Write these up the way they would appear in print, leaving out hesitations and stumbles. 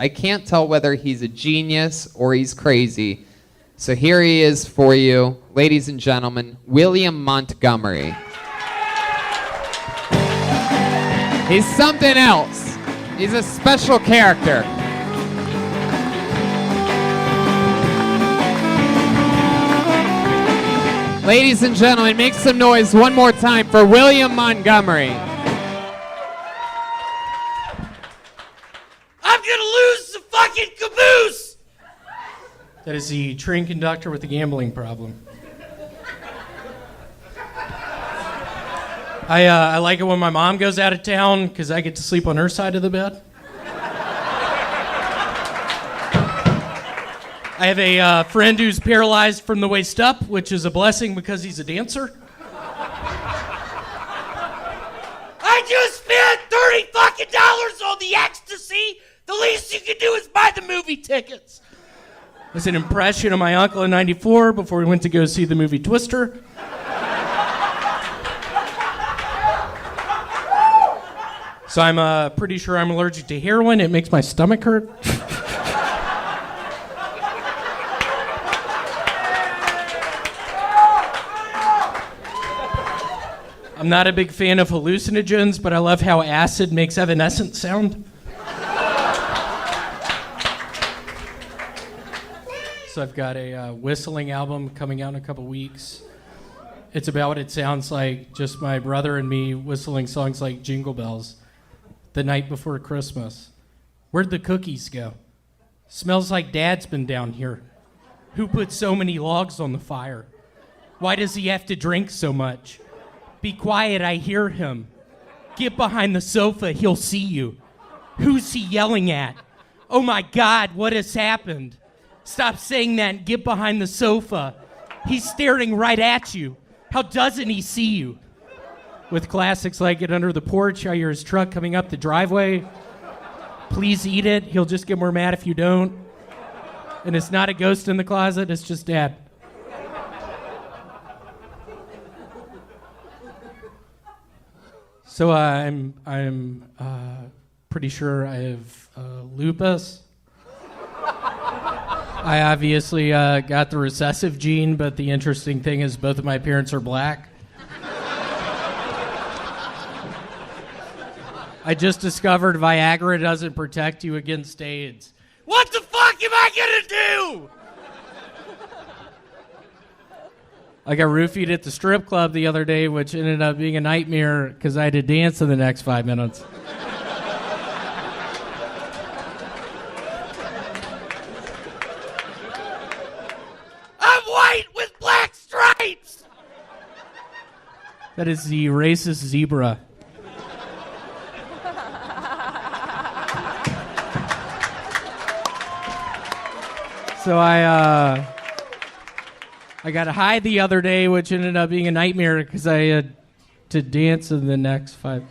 I can't tell whether he's a genius or he's crazy. So here he is for you, ladies and gentlemen, William Montgomery. He's something else. He's a special character. Ladies and gentlemen, make some noise one more time for William Montgomery. I'm gonna lose the fucking caboose! That is the train conductor with the gambling problem. I like it when my mom goes out of town because I get to sleep on her side of the bed. I have a friend who's paralyzed from the waist up, which is a blessing because he's a dancer. I just spent $30 fucking on the ecstasy. The least you can do is buy the movie tickets. It's an impression of my uncle in '94 before we went to go see the movie Twister. So I'm pretty sure I'm allergic to heroin. It makes my stomach hurt. I'm not a big fan of hallucinogens, but I love how acid makes evanescent sound. So I've got a whistling album coming out in a couple weeks. It's about what it sounds like, just my brother and me whistling songs like Jingle Bells. The night before Christmas. Where'd the cookies go? Smells like Dad's been down here. Who put so many logs on the fire? Why does he have to drink so much? Be quiet, I hear him. Get behind the sofa, he'll see you. Who's he yelling at? Oh my God, what has happened? Stop saying that and get behind the sofa. He's staring right at you. How doesn't he see you? With classics like Get Under the Porch, I hear his truck coming up the driveway. Please eat it, he'll just get more mad if you don't. And it's not a ghost in the closet, it's just Dad. So I'm pretty sure I have lupus. I obviously got the recessive gene, but the interesting thing is both of my parents are black. I just discovered Viagra doesn't protect you against AIDS. What the fuck am I gonna do? I got roofied at the strip club the other day, which ended up being a nightmare because I had to dance in the next 5 minutes. I'm white with black stripes! That is the racist zebra. So I got high the other day, which ended up being a nightmare because I had to dance in the next 5.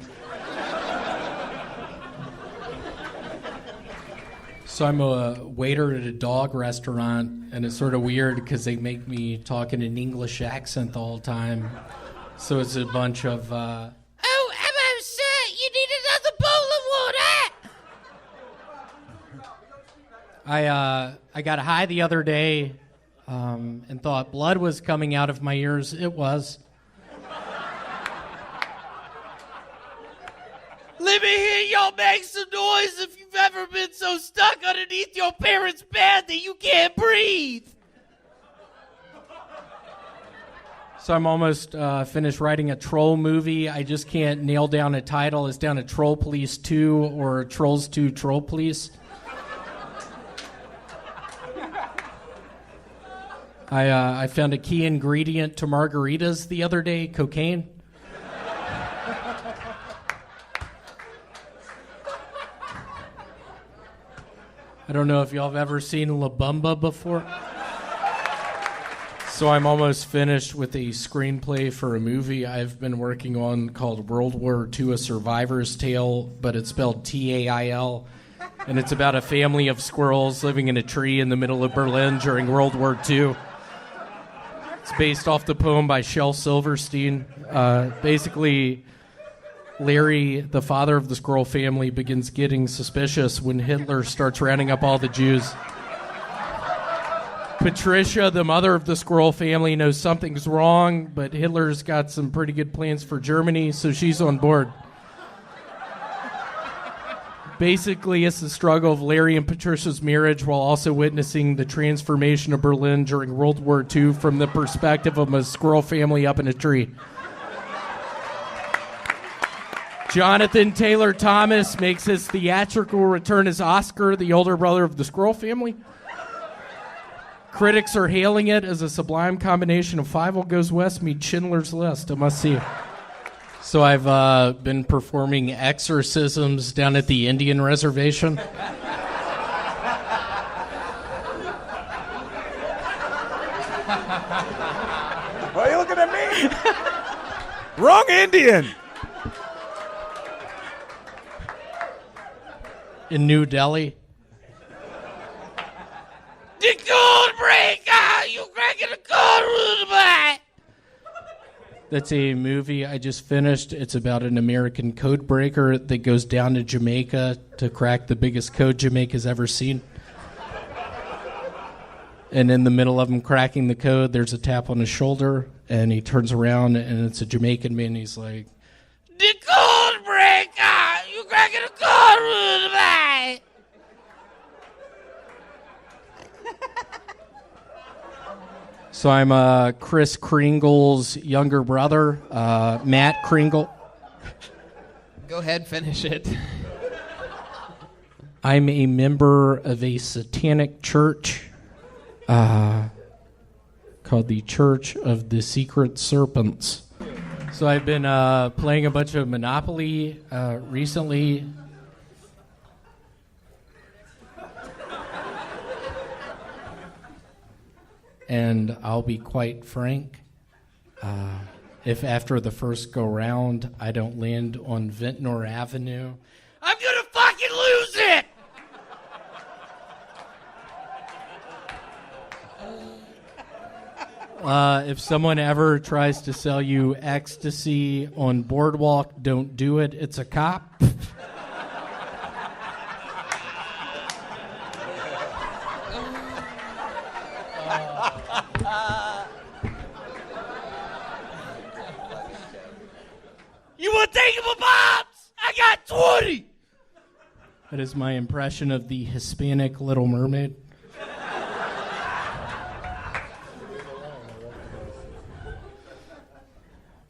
So I'm a waiter at a dog restaurant, and it's sort of weird because they make me talk in an English accent the whole time. So it's a bunch of, Oh, I'm upset. You need another bowl of water. I got high the other day and thought blood was coming out of my ears. It was. Let me hear y'all make some noise if you've ever been so stuck underneath your parents' bed that you can't breathe. So I'm almost finished writing a troll movie. I just can't nail down a title. It's down to Troll Police 2 or Trolls 2 Troll Police. I found a key ingredient to margaritas the other day, cocaine. I don't know if y'all have ever seen La Bamba before. So I'm almost finished with a screenplay for a movie I've been working on called World War II, A Survivor's Tale, but it's spelled T-A-I-L. And it's about a family of squirrels living in a tree in the middle of Berlin during World War II. It's based off the poem by Shel Silverstein. Basically, Larry, the father of the Scroll family, begins getting suspicious when Hitler starts rounding up all the Jews. Patricia, the mother of the Scroll family, knows something's wrong, but Hitler's got some pretty good plans for Germany, so she's on board. Basically, it's the struggle of Larry and Patricia's marriage while also witnessing the transformation of Berlin during World War II from the perspective of a squirrel family up in a tree. Jonathan Taylor Thomas makes his theatrical return as Oscar, the older brother of the Squirrel family. Critics are hailing it as a sublime combination of Five Will Goes West meets Schindler's List. A must-see. So I've been performing exorcisms down at the Indian reservation. Why are you looking at me? Wrong Indian. In New Delhi. The code breaker! You cracking the code, Rudy? That's a movie I just finished. It's about an American code breaker that goes down to Jamaica to crack the biggest code Jamaica's ever seen. And in the middle of him cracking the code, there's a tap on his shoulder, and he turns around, and it's a Jamaican man. He's like, The code breaker! You cracking the code, Rudy? so I'm Chris Kringle's younger brother, Matt Kringle. Go ahead, finish it. I'm a member of a satanic church called the Church of the Secret Serpents. So I've been playing a bunch of Monopoly recently. And I'll be quite frank, if after the first go round I don't land on Ventnor Avenue, I'm gonna fucking lose it! if someone ever tries to sell you ecstasy on Boardwalk, don't do it. It's a cop. You wanna take him a bombs? I got 20! That is my impression of the Hispanic Little Mermaid.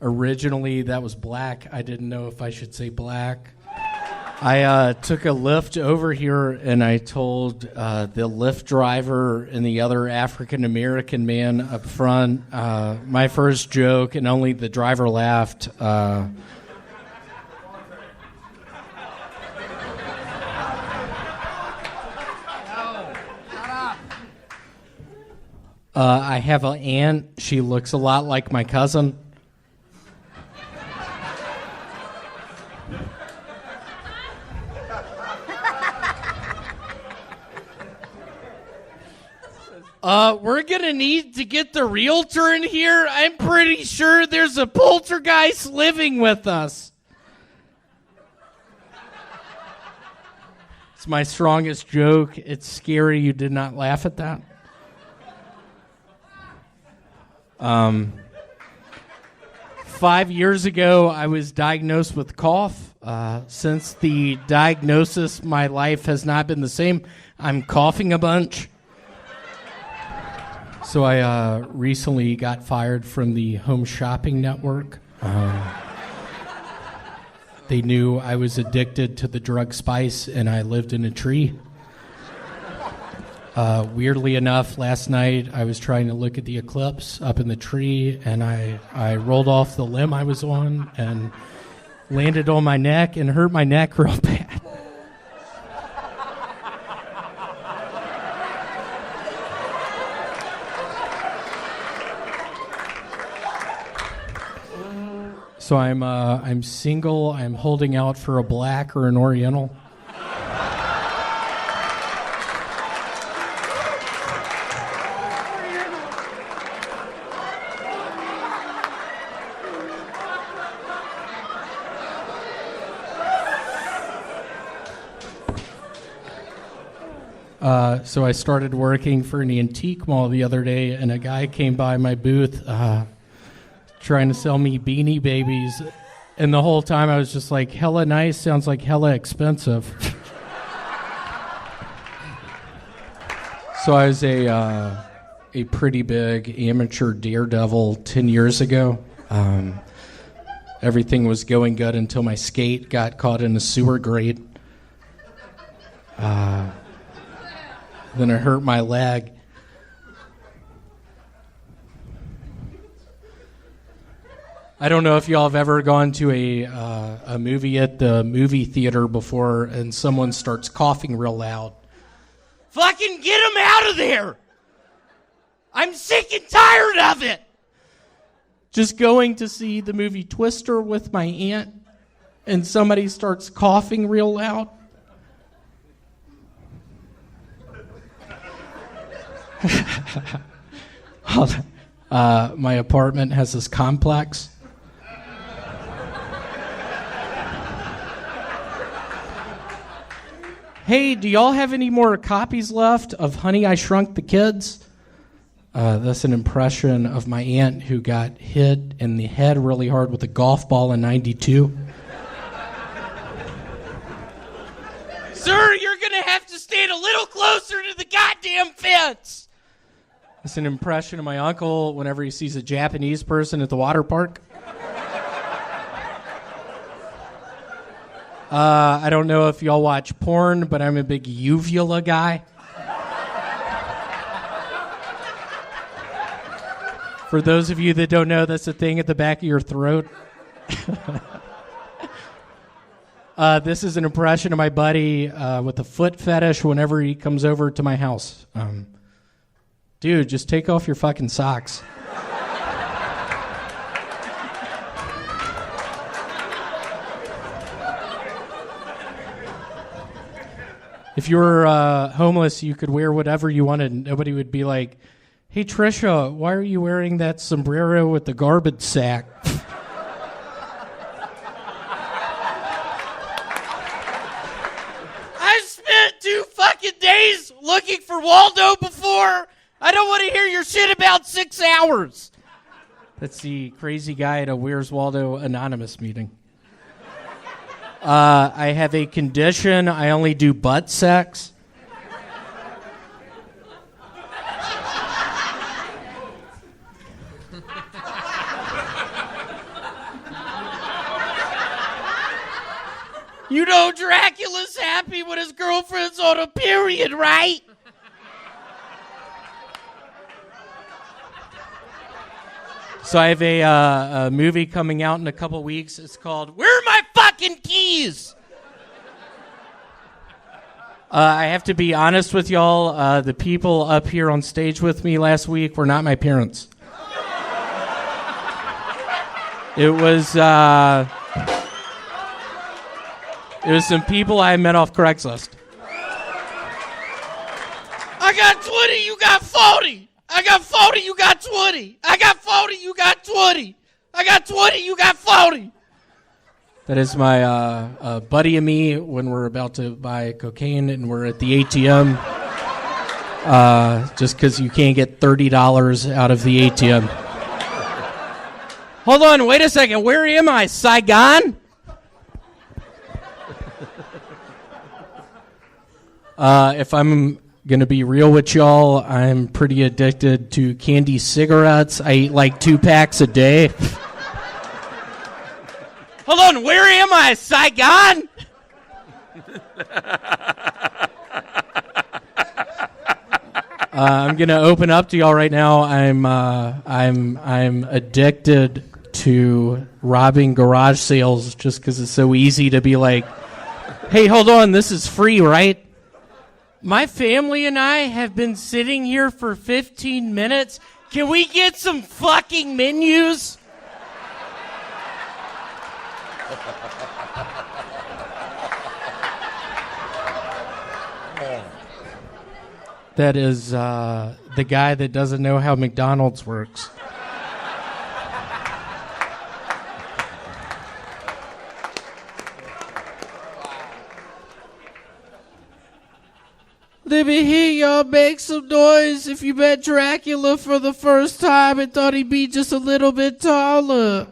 Originally, that was black. I didn't know if I should say black. I took a Lyft over here, and I told the Lyft driver and the other African-American man up front my first joke, and only the driver laughed. I have an aunt. She looks a lot like my cousin. We're gonna need to get the realtor in here. I'm pretty sure there's a poltergeist living with us. It's my strongest joke. It's scary you did not laugh at that. 5 years ago, I was diagnosed with cough. Since the diagnosis, my life has not been the same. I'm coughing a bunch. So I recently got fired from the Home Shopping Network. They knew I was addicted to the drug spice, and I lived in a tree. Weirdly enough, last night I was trying to look at the eclipse up in the tree, and I rolled off the limb I was on and landed on my neck and hurt my neck real bad. So I'm single. I'm holding out for a black or an Oriental. So I started working for an antique mall the other day, and a guy came by my booth trying to sell me Beanie Babies. And the whole time I was just like, hella nice sounds like hella expensive. So I was a pretty big amateur daredevil 10 years ago. Everything was going good until my skate got caught in a sewer grate. Then I hurt my leg. I don't know if y'all have ever gone to a movie at the movie theater before and someone starts coughing real loud. Fucking get him out of there! I'm sick and tired of it! Just going to see the movie Twister with my aunt and somebody starts coughing real loud. My apartment has this complex. Hey, do y'all have any more copies left of Honey, I Shrunk the Kids? That's an impression of my aunt who got hit in the head really hard with a golf ball in '92. Sir, you're gonna have to stand a little closer to the goddamn fence! That's an impression of my uncle whenever he sees a Japanese person at the water park. I don't know if y'all watch porn, but I'm a big uvula guy. For those of you that don't know, that's the thing at the back of your throat. This is an impression of my buddy with a foot fetish whenever he comes over to my house. Dude, just take off your fucking socks. If you were homeless, you could wear whatever you wanted. Nobody would be like, hey, Trisha, why are you wearing that sombrero with the garbage sack? I've spent 2 fucking days looking for Waldo before. I don't want to hear your shit about 6 hours. That's the crazy guy at a Where's Waldo Anonymous meeting. I have a condition. I only do butt sex. You know Dracula's happy when his girlfriend's on a period, right? So I have a movie coming out in a couple weeks. It's called Where are my fucking keys? I have to be honest with y'all. The people up here on stage with me last week were not my parents. It was some people I met off Craigslist. I got 20, you got 40. I got 40, you got 20. I got 40, you got 20. I got 20, you got 40. That is my buddy and me when we're about to buy cocaine and we're at the ATM. Just because you can't get $30 out of the ATM. Hold on, wait a second. Where am I? Saigon? If I'm going to be real with y'all, I'm pretty addicted to candy cigarettes. I eat like 2 packs a day. Hold on, where am I? Saigon? I'm gonna open up to y'all right now. I'm addicted to robbing garage sales just because it's so easy to be like, hey, hold on, this is free, right? My family and I have been sitting here for 15 minutes. Can we get some fucking menus? That is the guy that doesn't know how McDonald's works. Let me hear y'all make some noise if you met Dracula for the first time and thought he'd be just a little bit taller.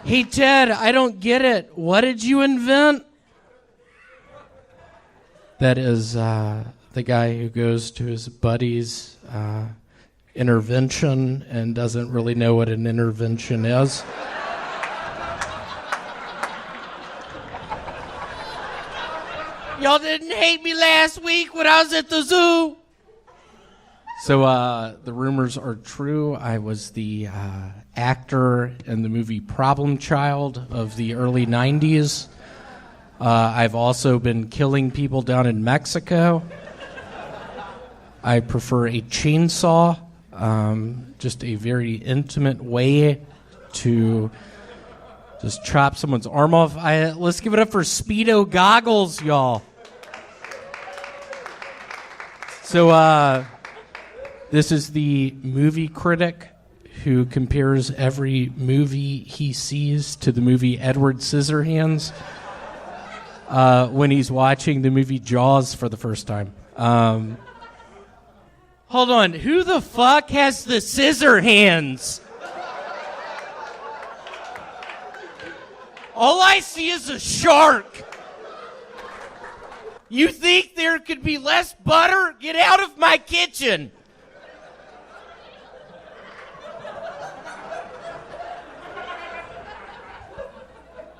Hey, Ted, I don't get it. What did you invent? That is the guy who goes to his buddy's intervention and doesn't really know what an intervention is. Y'all didn't hate me last week when I was at the zoo. So the rumors are true. I was the actor in the movie Problem Child of the early 90s. I've also been killing people down in Mexico. I prefer a chainsaw, just a very intimate way to just chop someone's arm off. Let's give it up for Speedo Goggles, y'all. So this is the movie critic who compares every movie he sees to the movie Edward Scissorhands when he's watching the movie Jaws for the first time. Hold on, who the fuck has the scissor hands? All I see is a shark. You think there could be less butter? Get out of my kitchen.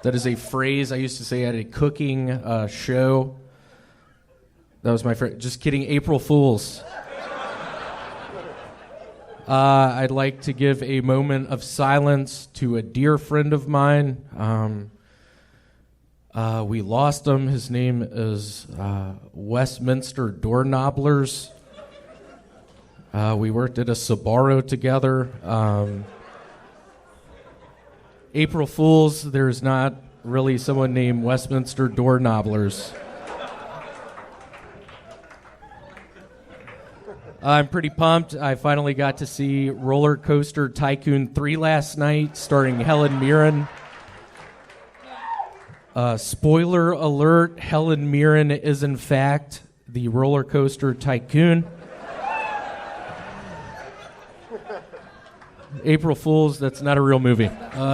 That is a phrase I used to say at a cooking show. That was my friend. Just kidding, April Fools. I'd like to give a moment of silence to a dear friend of mine. We lost him. His name is Westminster Doorknobblers. We worked at a Sbarro together. April Fools, there's not really someone named Westminster Doorknobblers. I'm pretty pumped. I finally got to see Roller Coaster Tycoon 3 last night, starring Helen Mirren. Spoiler alert, Helen Mirren is in fact the Roller Coaster Tycoon. April Fools, that's not a real movie.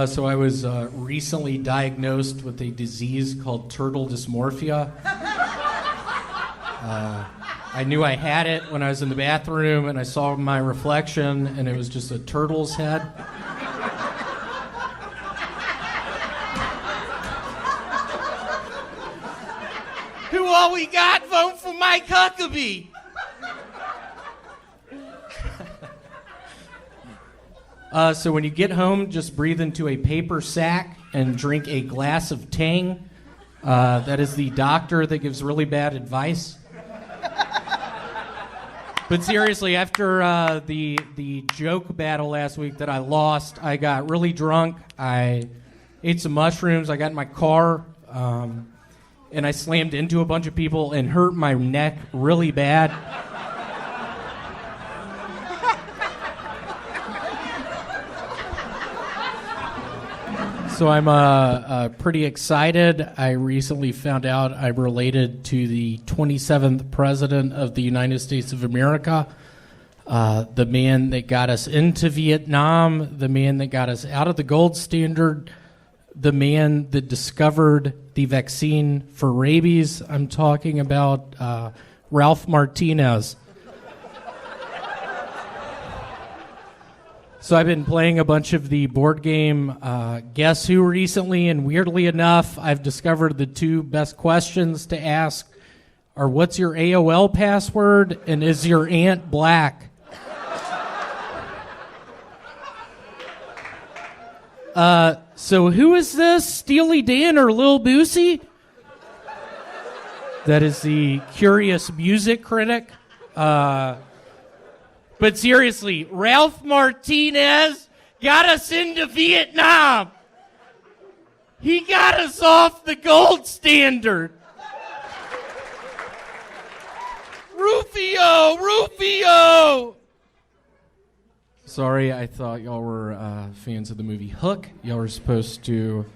So I was recently diagnosed with a disease called turtle dysmorphia. I knew I had it when I was in the bathroom and I saw my reflection and it was just a turtle's head. Who all we got? Vote for Mike Huckabee. So when you get home, just breathe into a paper sack and drink a glass of Tang. That is the doctor that gives really bad advice. But seriously, after the joke battle last week that I lost, I got really drunk. I ate some mushrooms. I got in my car, and I slammed into a bunch of people and hurt my neck really bad. So I'm pretty excited. I recently found out I'm related to the 27th President of the United States of America, the man that got us into Vietnam, the man that got us out of the gold standard, the man that discovered the vaccine for rabies. I'm talking about Ralph Martinez. So I've been playing a bunch of the board game Guess Who recently, and weirdly enough, I've discovered the two best questions to ask are what's your AOL password and is your aunt black? So who is this, Steely Dan or Lil Boosie? That is the curious music critic. But seriously, Ralph Martinez got us into Vietnam. He got us off the gold standard. Rufio, Rufio. Sorry, I thought y'all were fans of the movie Hook. Y'all were supposed to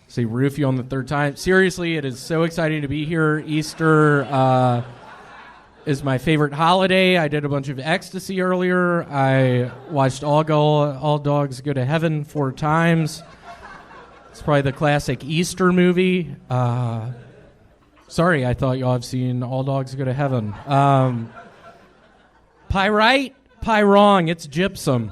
say roofie on the third time. Seriously, it is so exciting to be here. Easter is my favorite holiday. I did a bunch of ecstasy earlier. I watched All Dogs Go to Heaven 4 times. It's probably the classic Easter movie. Sorry, I thought y'all have seen All Dogs Go to Heaven. Pie right, pie wrong. It's gypsum.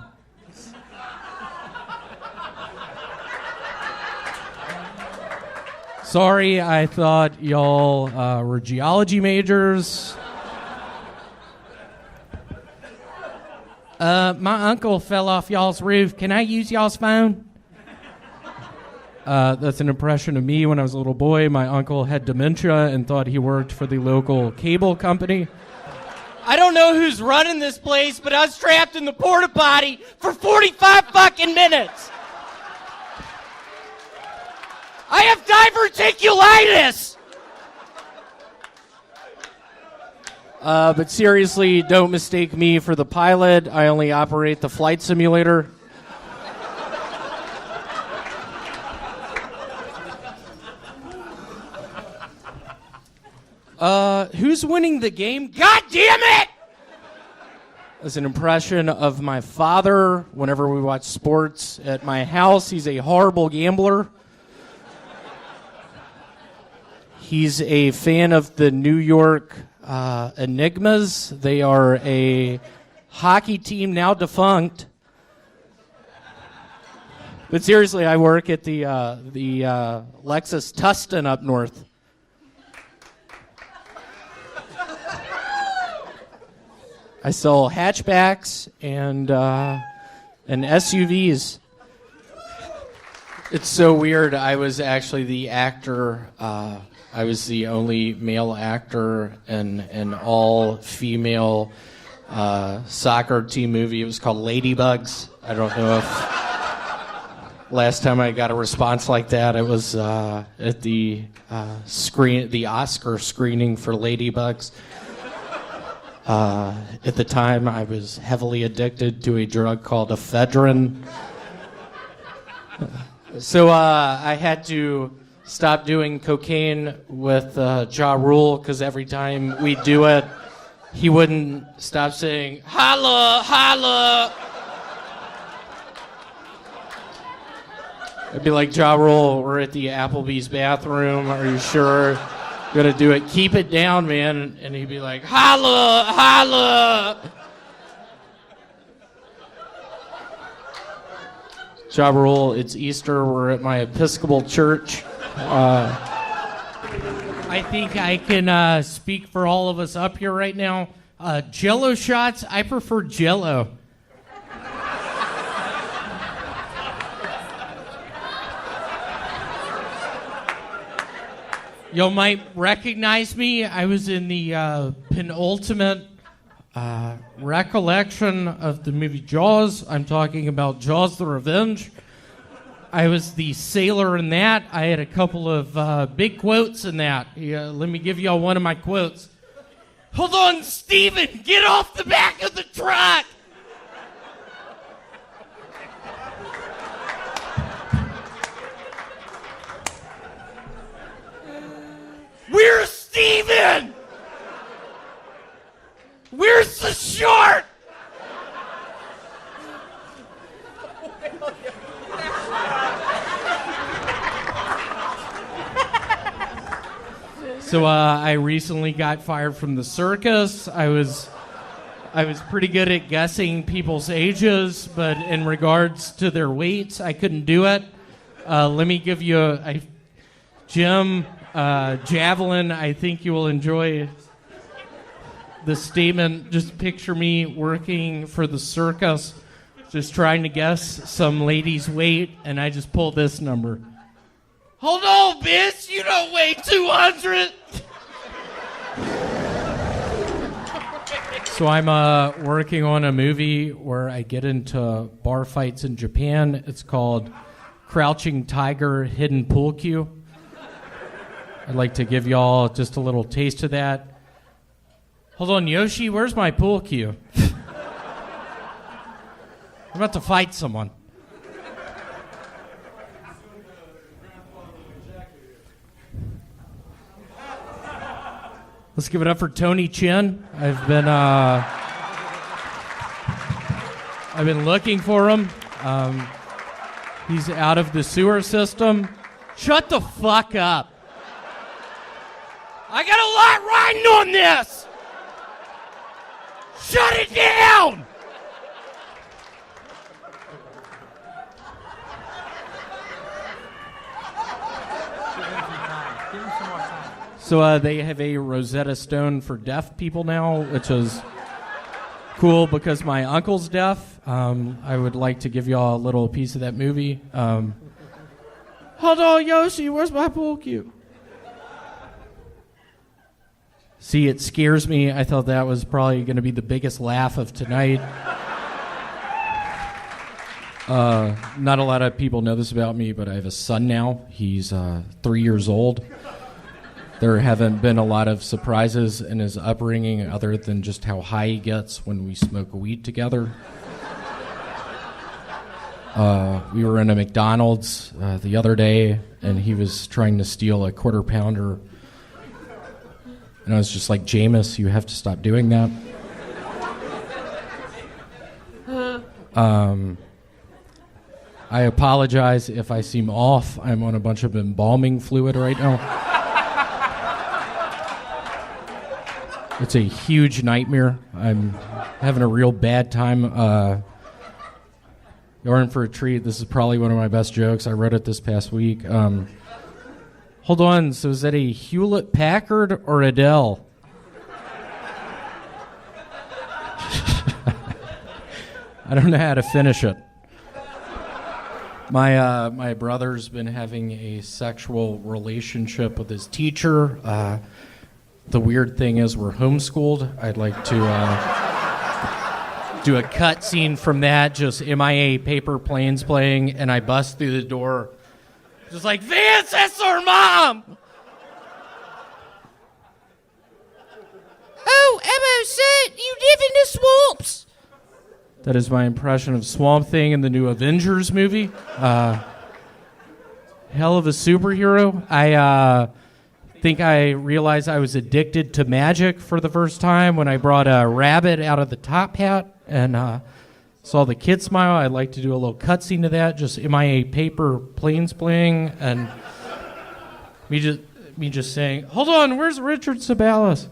Sorry, I thought y'all were geology majors. My uncle fell off y'all's roof. Can I use y'all's phone? That's an impression of me when I was a little boy. My uncle had dementia and thought he worked for the local cable company. I don't know who's running this place, but I was trapped in the porta potty for 45 fucking minutes. I have diverticulitis. But seriously, don't mistake me for the pilot. I only operate the flight simulator. Who's winning the game? God damn it! As an impression of my father, whenever we watch sports at my house, he's a horrible gambler. He's a fan of the New York Enigmas. They are a hockey team now defunct. But seriously, I work at the Lexus Tustin up north. I sell hatchbacks and SUVs. It's so weird. I was actually the actor. I was the only male actor in an all-female soccer team movie. It was called Ladybugs. I don't know if last time I got a response like that, it was at the Oscar screening for Ladybugs. At the time, I was heavily addicted to a drug called ephedrine. So I had to stop doing cocaine with Ja Rule because every time we do it, he wouldn't stop saying, "Holla, holla." I'd be like, "Ja Rule, we're at the Applebee's bathroom. Are you sure? Gonna do it. Keep it down, man." And he'd be like, "Holla, holla." Ja Rule, it's Easter. We're at my Episcopal church. I think I can speak for all of us up here right now. Jello shots, I prefer Jello. Y'all might recognize me. I was in the penultimate recollection of the movie Jaws. I'm talking about Jaws the Revenge. I was the sailor in that. I had a couple of big quotes in that. Let me give y'all one of my quotes. Hold on, Steven, get off the back of the truck. Where's Steven? Where's the shark? So I recently got fired from the circus. I was pretty good at guessing people's ages, but in regards to their weights, I couldn't do it. Let me give you Jim Javelin. I think you will enjoy the statement. Just picture me working for the circus, just trying to guess some lady's weight, and I just pulled this number. Hold on, bitch! You don't weigh 200! So I'm working on a movie where I get into bar fights in Japan. It's called Crouching Tiger, Hidden Pool Cue. I'd like to give y'all just a little taste of that. Hold on, Yoshi, where's my pool cue? I'm about to fight someone. Let's give it up for Tony Chin. I've been looking for him. He's out of the sewer system. Shut the fuck up. I got a lot riding on this. Shut it down. So they have a Rosetta Stone for deaf people now, which is cool because my uncle's deaf. I would like to give y'all a little piece of that movie. Hold on, Yoshi, where's my pool cue? See, it scares me. I thought that was probably going to be the biggest laugh of tonight. Not a lot of people know this about me, but I have a son now. He's 3 years old. There haven't been a lot of surprises in his upbringing other than just how high he gets when we smoke weed together. We were in a McDonald's the other day, and he was trying to steal a quarter pounder. And I was just like, Jameis, you have to stop doing that. I apologize if I seem off. I'm on a bunch of embalming fluid right now. It's a huge nightmare. I'm having a real bad time. You're in for a treat. This is probably one of my best jokes. I wrote it this past week. Hold on. So is that a Hewlett Packard or a Dell? I don't know how to finish it. My brother's been having a sexual relationship with his teacher. The weird thing is we're homeschooled. I'd like to do a cut scene from that, just MIA paper planes playing, and I bust through the door. Just like, Vance, that's our mom! Oh, Emma said you live in the swamps. That is my impression of Swamp Thing in the new Avengers movie. Hell of a superhero. I think I realized I was addicted to magic for the first time when I brought a rabbit out of the top hat and saw the kid smile. I'd like to do a little cutscene to that, just MIA paper planes playing, and me just saying, hold on, where's Richard Sabalas?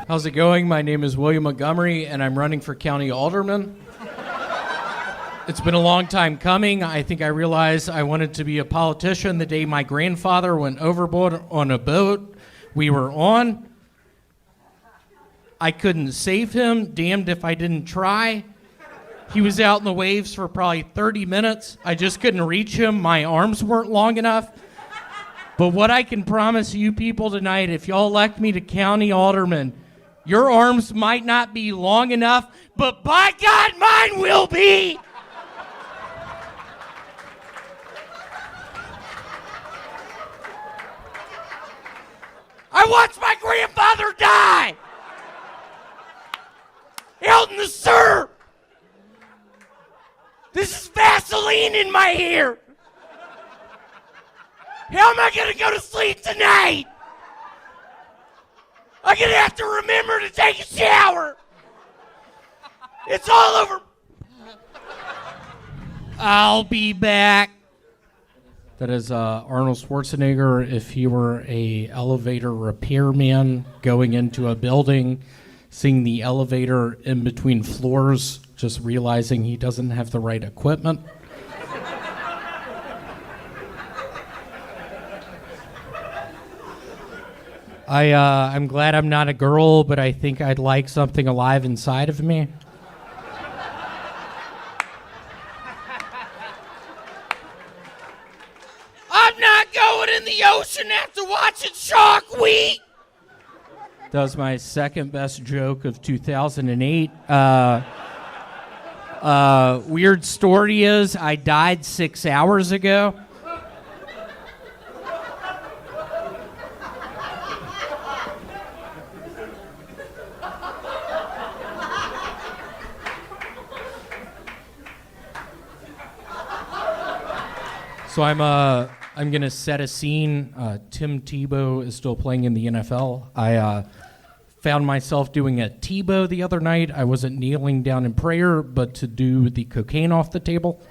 How's it going? My name is William Montgomery, and I'm running for county alderman. It's been a long time coming. I think I realized I wanted to be a politician the day my grandfather went overboard on a boat we were on. I couldn't save him, damned if I didn't try. He was out in the waves for probably 30 minutes. I just couldn't reach him. My arms weren't long enough. But what I can promise you people tonight, if y'all elect me to county alderman, your arms might not be long enough, but by God, mine will be! I watched my grandfather die! Out in the surf! This is Vaseline in my hair! How am I gonna go to sleep tonight? I'm gonna have to remember to take a shower. It's all over. I'll be back. That is Arnold Schwarzenegger if he were a elevator repairman going into a building, seeing the elevator in between floors, just realizing he doesn't have the right equipment. I'm glad I'm not a girl, but I think I'd like something alive inside of me. I'm not going in the ocean after watching Shark Week! That was my second best joke of 2008. Weird story is I died 6 hours ago. So I'm gonna set a scene. Tim Tebow is still playing in the NFL. I found myself doing a Tebow the other night. I wasn't kneeling down in prayer, but to do the cocaine off the table.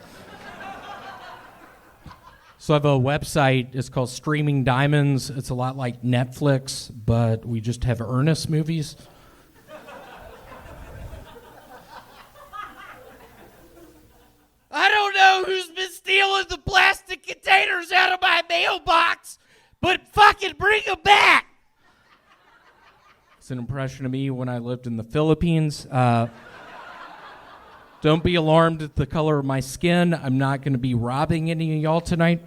So I have a website. It's called Streaming Diamonds. It's a lot like Netflix, but we just have earnest movies. I don't know who's been stealing the plastic containers out of my mailbox, but fucking bring them back. It's an impression of me when I lived in the Philippines. Don't be alarmed at the color of my skin. I'm not going to be robbing any of y'all tonight.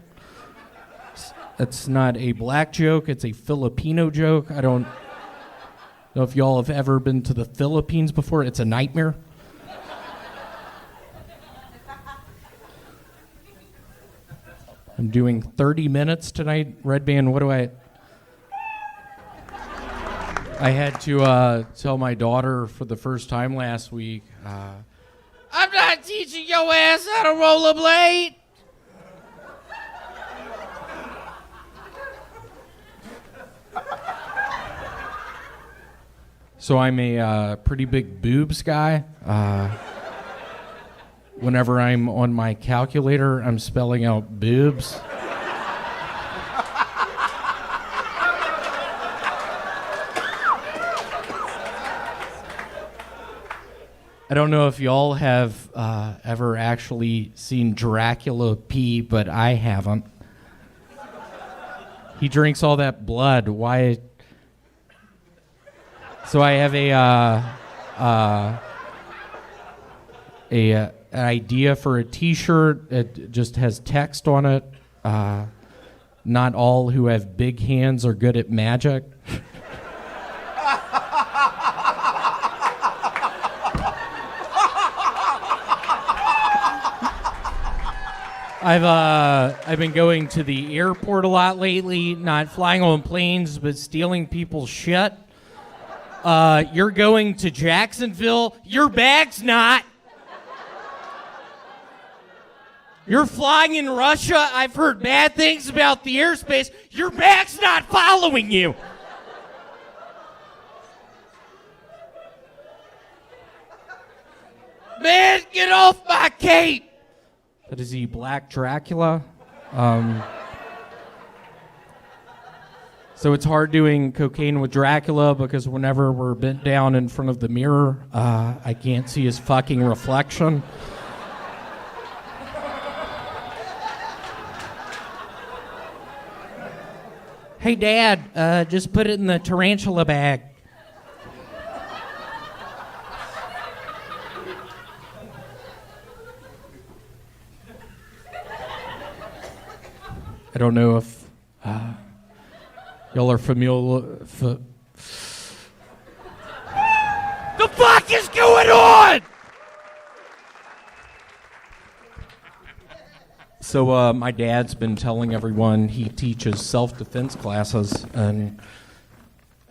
It's not a black joke. It's a Filipino joke. I don't know if y'all have ever been to the Philippines before. It's a nightmare. I'm doing 30 minutes tonight. Redban, what do I had to tell my daughter for the first time last week. I'm not teaching your ass how to rollerblade. So I'm a pretty big boobs guy. Whenever I'm on my calculator, I'm spelling out boobs. I don't know if y'all have ever actually seen Dracula pee, but I haven't. He drinks all that blood. Why? So I have an idea for a T-shirt. It just has text on it. Not all who have big hands are good at magic. I've been going to the airport a lot lately, not flying on planes, but stealing people's shit. You're going to Jacksonville. Your bag's not. You're flying in Russia. I've heard bad things about the airspace. Your bag's not following you. Man, get off my cape. That is he Black Dracula. So it's hard doing cocaine with Dracula because whenever we're bent down in front of the mirror, I can't see his fucking reflection. Hey, Dad, just put it in the tarantula bag. I don't know if y'all are familiar. The fuck is going on? So my dad's been telling everyone he teaches self-defense classes, and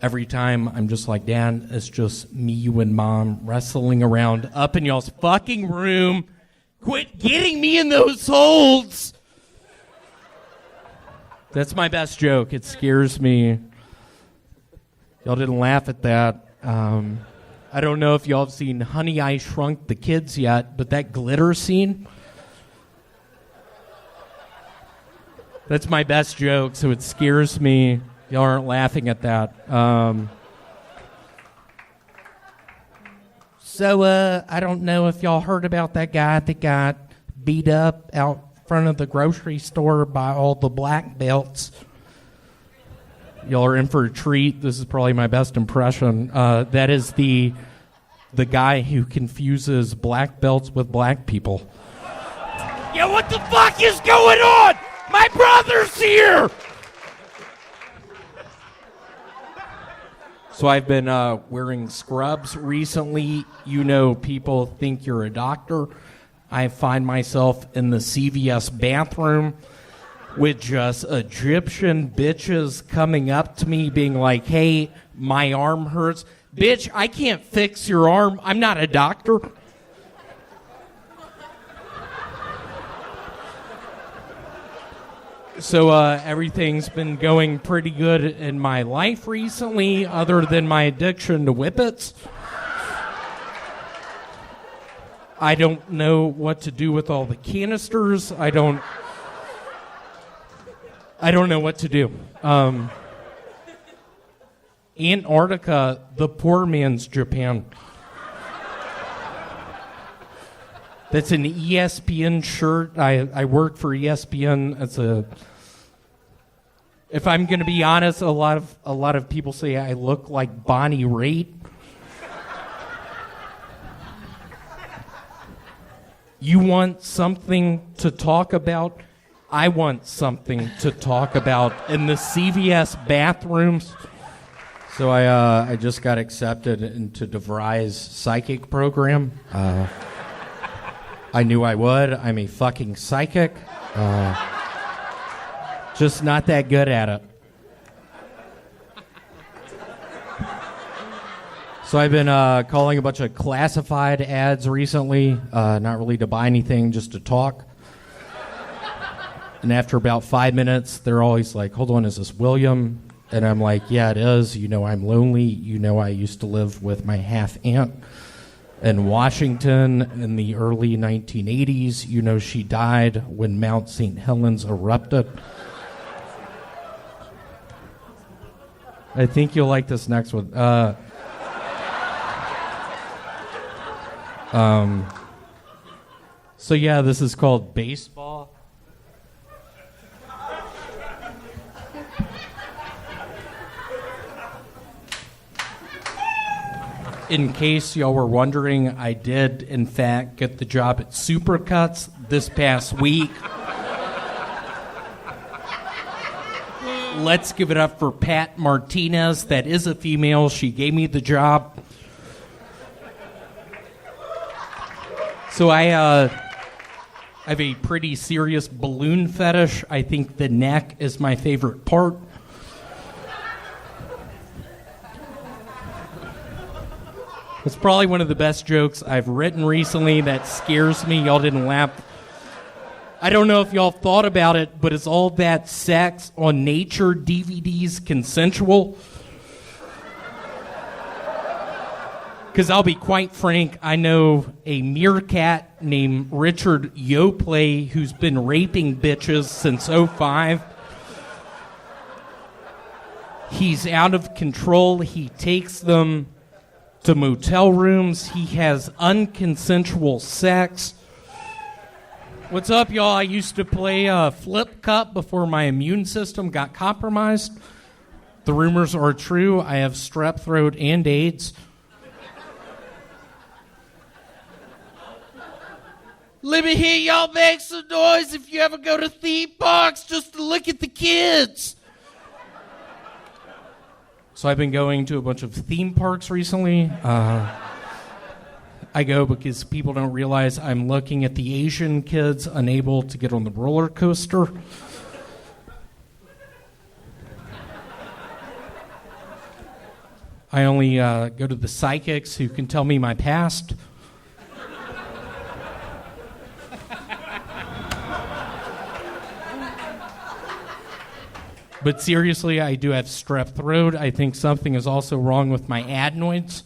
every time I'm just like, Dad, it's just me, you, and Mom wrestling around up in y'all's fucking room. Quit getting me in those holes. That's my best joke. It scares me. Y'all didn't laugh at that. I don't know if y'all have seen Honey, I Shrunk the Kids yet, but that glitter scene, that's my best joke, so it scares me. Y'all aren't laughing at that. So I don't know if y'all heard about that guy that got beat up out front of the grocery store by all the black belts. Y'all are in for a treat. This is probably my best impression. That is the guy who confuses black belts with black people. Yeah, what the fuck is going on? My brother's here! So I've been wearing scrubs recently. You know, people think you're a doctor. I find myself in the CVS bathroom with just Egyptian bitches coming up to me being like, hey, my arm hurts. Bitch, I can't fix your arm. I'm not a doctor. So everything's been going pretty good in my life recently, other than my addiction to whippets. I don't know what to do with all the canisters. I don't know what to do. Antarctica, the poor man's Japan. That's an ESPN shirt. I work for ESPN. If I'm going to be honest, a lot of people say I look like Bonnie Raitt. You want something to talk about? I want something to talk about in the CVS bathrooms. So I just got accepted into DeVry's psychic program. I knew I would. I'm a fucking psychic. Just not that good at it. So I've been calling a bunch of classified ads recently, not really to buy anything, just to talk. And after about 5 minutes, they're always like, hold on, is this William? And I'm like, yeah, it is. You know, I'm lonely. You know, I used to live with my half-aunt in Washington in the early 1980s. You know, she died when Mount St. Helens erupted. I think you'll like this next one. So yeah, this is called baseball. In case y'all were wondering, I did, in fact, get the job at Supercuts this past week. Let's give it up for Pat Martinez. That is a female. She gave me the job. So I have a pretty serious balloon fetish. I think the neck is my favorite part. It's probably one of the best jokes I've written recently that scares me. Y'all didn't laugh. I don't know if y'all thought about it, but is all that sex on Nature DVDs consensual? Because I'll be quite frank, I know a meerkat named Richard Yoplait who's been raping bitches since '05. He's out of control. He takes them to motel rooms. He has unconsensual sex. What's up, y'all? I used to play flip cup before my immune system got compromised. The rumors are true. I have strep throat and AIDS. Let me hear y'all make some noise if you ever go to theme parks just to look at the kids. So I've been going to a bunch of theme parks recently. I go because people don't realize I'm looking at the Asian kids unable to get on the roller coaster. I only go to the psychics who can tell me my past. But seriously, I do have strep throat. I think something is also wrong with my adenoids.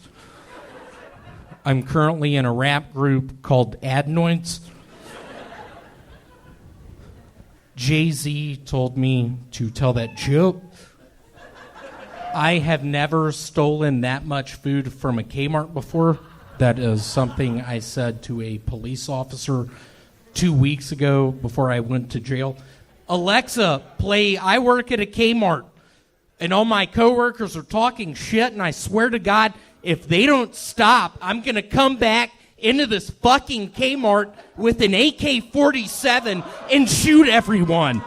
I'm currently in a rap group called Adenoids. Jay-Z told me to tell that joke. I have never stolen that much food from a Kmart before. That is something I said to a police officer 2 weeks ago before I went to jail. Alexa, play I Work at a Kmart. And all my coworkers are talking shit, and I swear to God, if they don't stop, I'm going to come back into this fucking Kmart with an AK-47 and shoot everyone.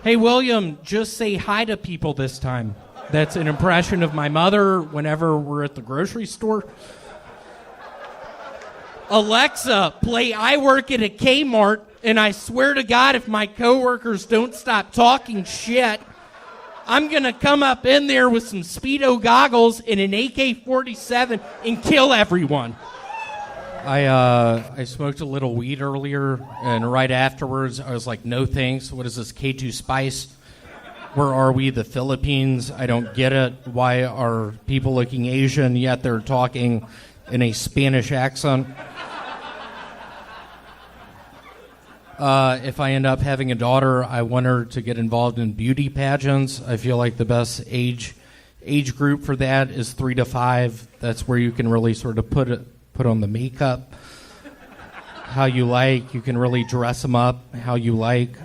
Hey, William, just say hi to people this time. That's an impression of my mother whenever we're at the grocery store. Alexa, play I Work at a Kmart, and I swear to God, if my coworkers don't stop talking shit, I'm going to come up in there with some Speedo goggles and an AK-47 and kill everyone. I smoked a little weed earlier, and right afterwards, I was like, no thanks. What is this, K2 Spice? Where are we, the Philippines? I don't get it. Why are people looking Asian, yet they're talking in a Spanish accent? If I end up having a daughter, I want her to get involved in beauty pageants. I feel like the best age group for that is 3 to 5. That's where you can really sort of put on the makeup how you like. You can really dress them up how you like.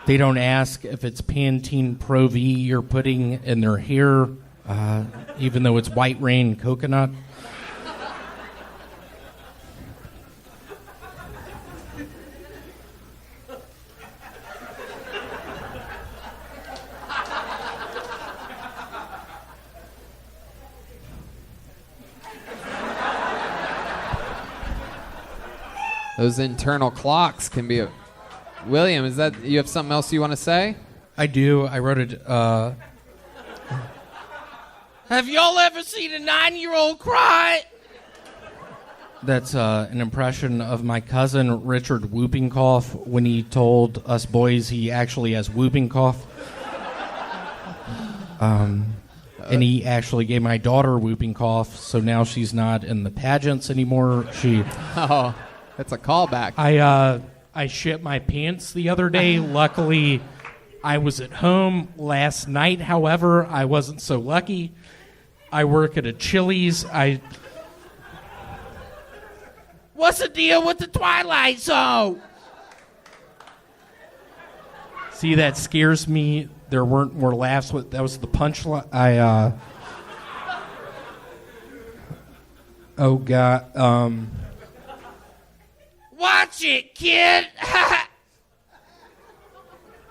They don't ask if it's Pantene Pro V you're putting in their hair, even though it's White Rain coconut. Those internal clocks can be a... William, is that you have something else you want to say? I do. I wrote it. Have y'all ever seen a 9-year-old cry? That's an impression of my cousin Richard Whooping Cough when he told us boys he actually has whooping cough. And he actually gave my daughter whooping cough, so now she's not in the pageants anymore. Oh, that's a callback. I shit my pants the other day. Luckily, I was at home last night. However, I wasn't so lucky. I work at a Chili's. What's the deal with the Twilight Zone? See, that scares me. There weren't more laughs. That was the punchline. Oh, God. Watch it, kid!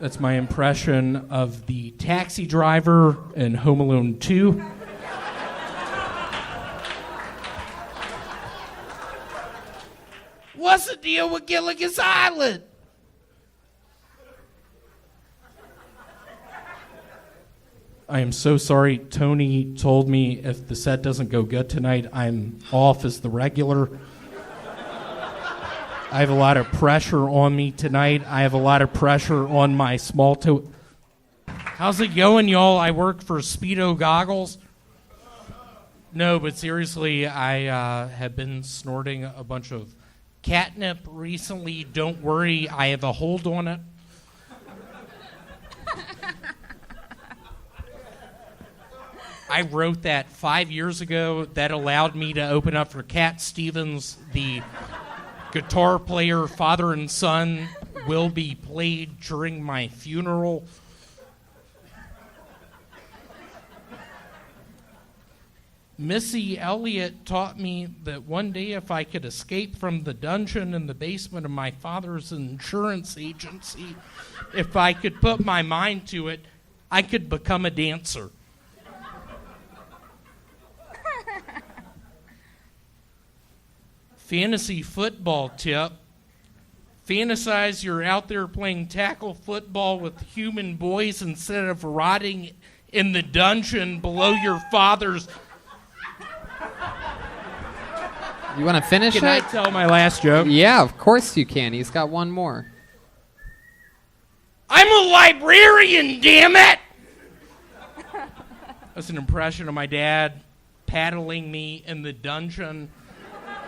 That's my impression of the taxi driver in Home Alone 2. What's the deal with Gilligan's Island? I am so sorry. Tony told me if the set doesn't go good tonight, I'm off as the regular. I have a lot of pressure on me tonight. I have a lot of pressure on my small toe. How's it going, y'all? I work for Speedo Goggles. No, but seriously, I have been snorting a bunch of catnip recently. Don't worry, I have a hold on it. I wrote that 5 years ago. That allowed me to open up for Cat Stevens, the guitar player, father and son, will be played during my funeral. Missy Elliott taught me that one day if I could escape from the dungeon in the basement of my father's insurance agency, if I could put my mind to it, I could become a dancer. Fantasy football tip. Fantasize you're out there playing tackle football with human boys instead of rotting in the dungeon below your father's. You want to finish it? Can I tell my last joke? Yeah, of course you can. He's got one more. I'm a librarian, damn it! That's an impression of my dad paddling me in the dungeon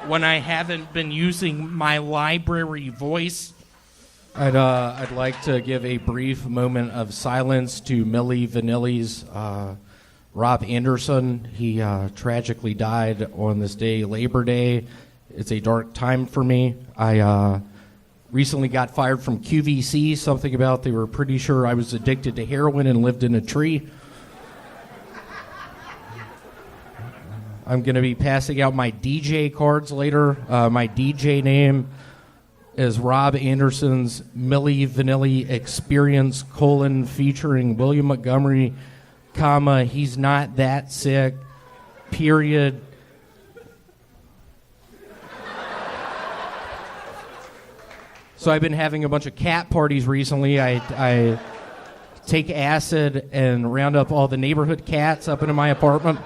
when I haven't been using my library voice. I'd like to give a brief moment of silence to Milli Vanilli's Rob Anderson. He tragically died on this day, Labor Day. It's a dark time for me. I recently got fired from QVC, something about they were pretty sure I was addicted to heroin and lived in a tree. I'm going to be passing out my DJ cards later. My DJ name is Rob Anderson's Milli Vanilli Experience, featuring William Montgomery, he's not that sick, period. So I've been having a bunch of cat parties recently. I take acid and round up all the neighborhood cats up into my apartment.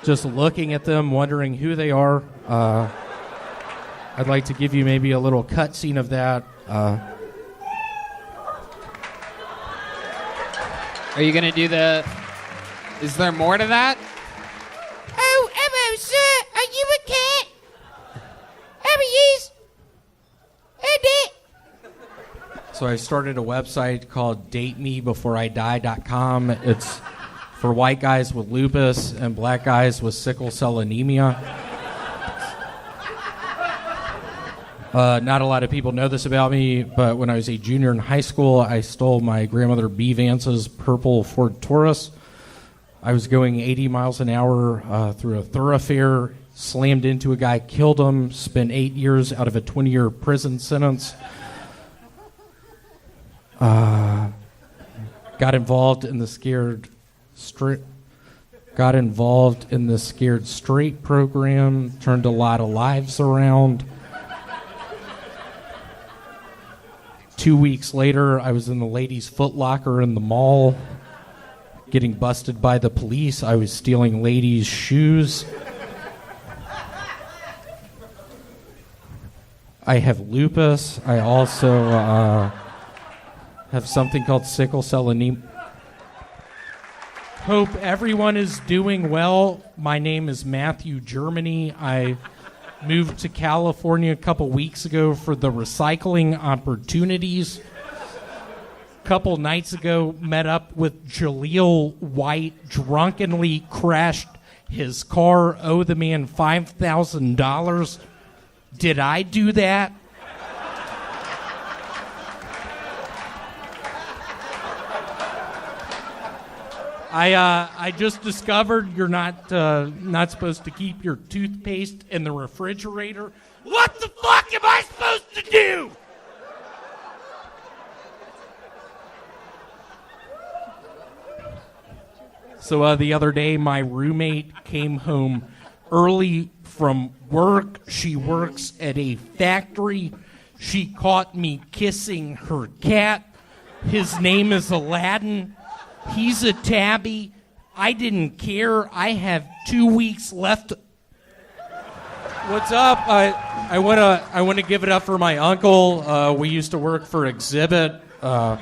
Just looking at them, wondering who they are. I'd like to give you maybe a little cutscene of that. Are you going to do the... Is there more to that? Oh, hello, sir. Are you a cat? How are you? Hey, So I started a website called datemebeforeidie.com. It's for white guys with lupus and black guys with sickle cell anemia. Not a lot of people know this about me, but when I was a junior in high school, I stole my grandmother B. Vance's purple Ford Taurus. I was going 80 miles an hour through a thoroughfare, slammed into a guy, killed him, spent 8 years out of a 20-year prison sentence. Got involved in the Scared Straight program, turned a lot of lives around. 2 weeks later, I was in the ladies' Foot Locker in the mall, getting busted by the police. I was stealing ladies' shoes. I have lupus. I also have something called sickle cell anemia. Hope everyone is doing well. My name is Matthew Germany. I moved to California a couple weeks ago for the recycling opportunities. A couple nights ago, met up with Jaleel White, drunkenly crashed his car, owe the man $5,000. Did I do that? I just discovered you're not supposed to keep your toothpaste in the refrigerator. What the fuck am I supposed to do? So the other day, my roommate came home early from work. She works at a factory. She caught me kissing her cat. His name is Aladdin. He's a tabby. I didn't care. I have 2 weeks left. What's up? I want to give it up for my uncle. We used to work for Exhibit. But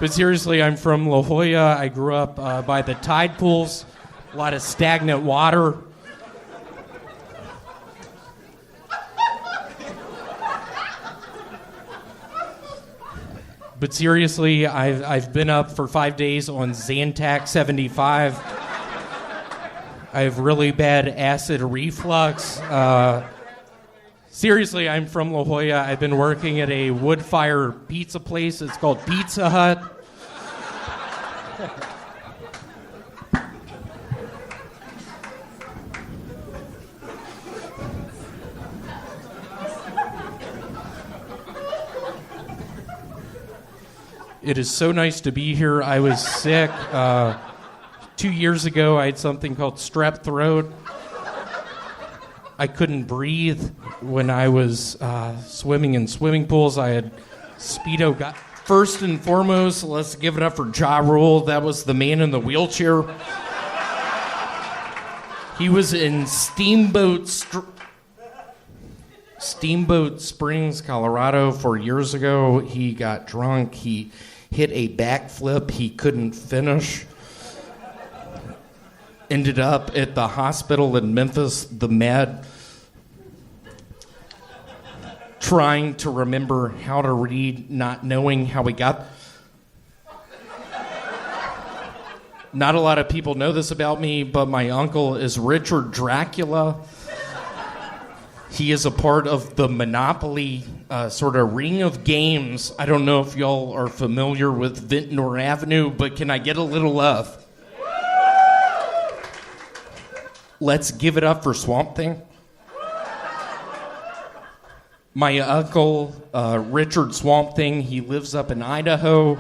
seriously, I'm from La Jolla. I grew up by the tide pools. A lot of stagnant water. But seriously, I've been up for 5 days on Zantac 75. I have really bad acid reflux. Seriously, I'm from La Jolla. I've been working at a wood fire pizza place. It's called Pizza Hut. It is so nice to be here. I was sick. 2 years ago, I had something called strep throat. I couldn't breathe when I was swimming in swimming pools. I had Speedo. First and foremost, let's give it up for Ja Rule. That was the man in the wheelchair. He was in Steamboat Springs, Colorado 4 years ago. He got drunk. He hit a backflip he couldn't finish. Ended up at the hospital in Memphis, the Med, trying to remember how to read, not knowing how he got. Not a lot of people know this about me, but my uncle is Richard Dracula. He is a part of the Monopoly sort of ring of games. I don't know if y'all are familiar with Ventnor Avenue, but can I get a little love? Let's give it up for Swamp Thing. My uncle, Richard Swamp Thing, he lives up in Idaho.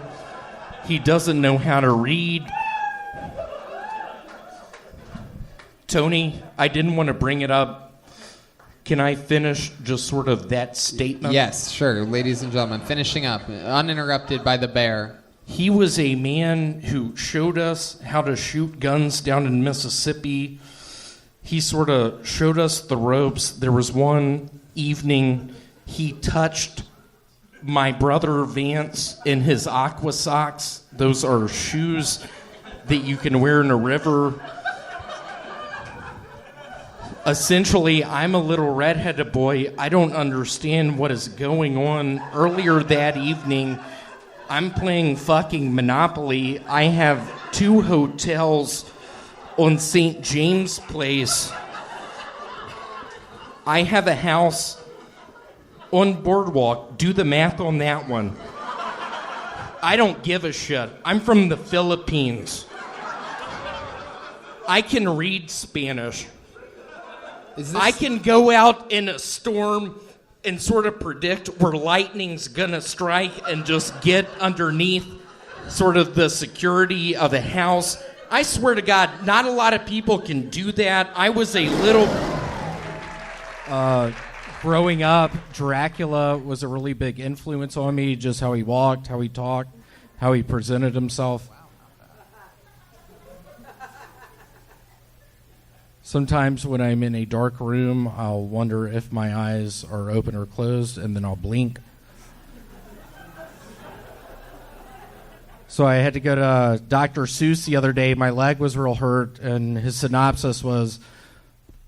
He doesn't know how to read. Tony, I didn't want to bring it up. Can I finish just sort of that statement? Yes, sure. Ladies and gentlemen, finishing up, uninterrupted by the bear. He was a man who showed us how to shoot guns down in Mississippi. He sort of showed us the ropes. There was one evening he touched my brother Vance in his aqua socks. Those are shoes that you can wear in a river. Essentially, I'm a little redheaded boy. I don't understand what is going on. Earlier that evening, I'm playing fucking Monopoly. I have 2 hotels on St. James Place. I have a house on Boardwalk. Do the math on that one. I don't give a shit. I'm from the Philippines. I can read Spanish. I can go out in a storm and sort of predict where lightning's gonna strike and just get underneath sort of the security of a house. I swear to God, not a lot of people can do that. I was a little... Growing up, Dracula was a really big influence on me, just how he walked, how he talked, how he presented himself. Sometimes when I'm in a dark room, I'll wonder if my eyes are open or closed, and then I'll blink. So I had to go to Dr. Seuss the other day. My leg was real hurt, and his synopsis was,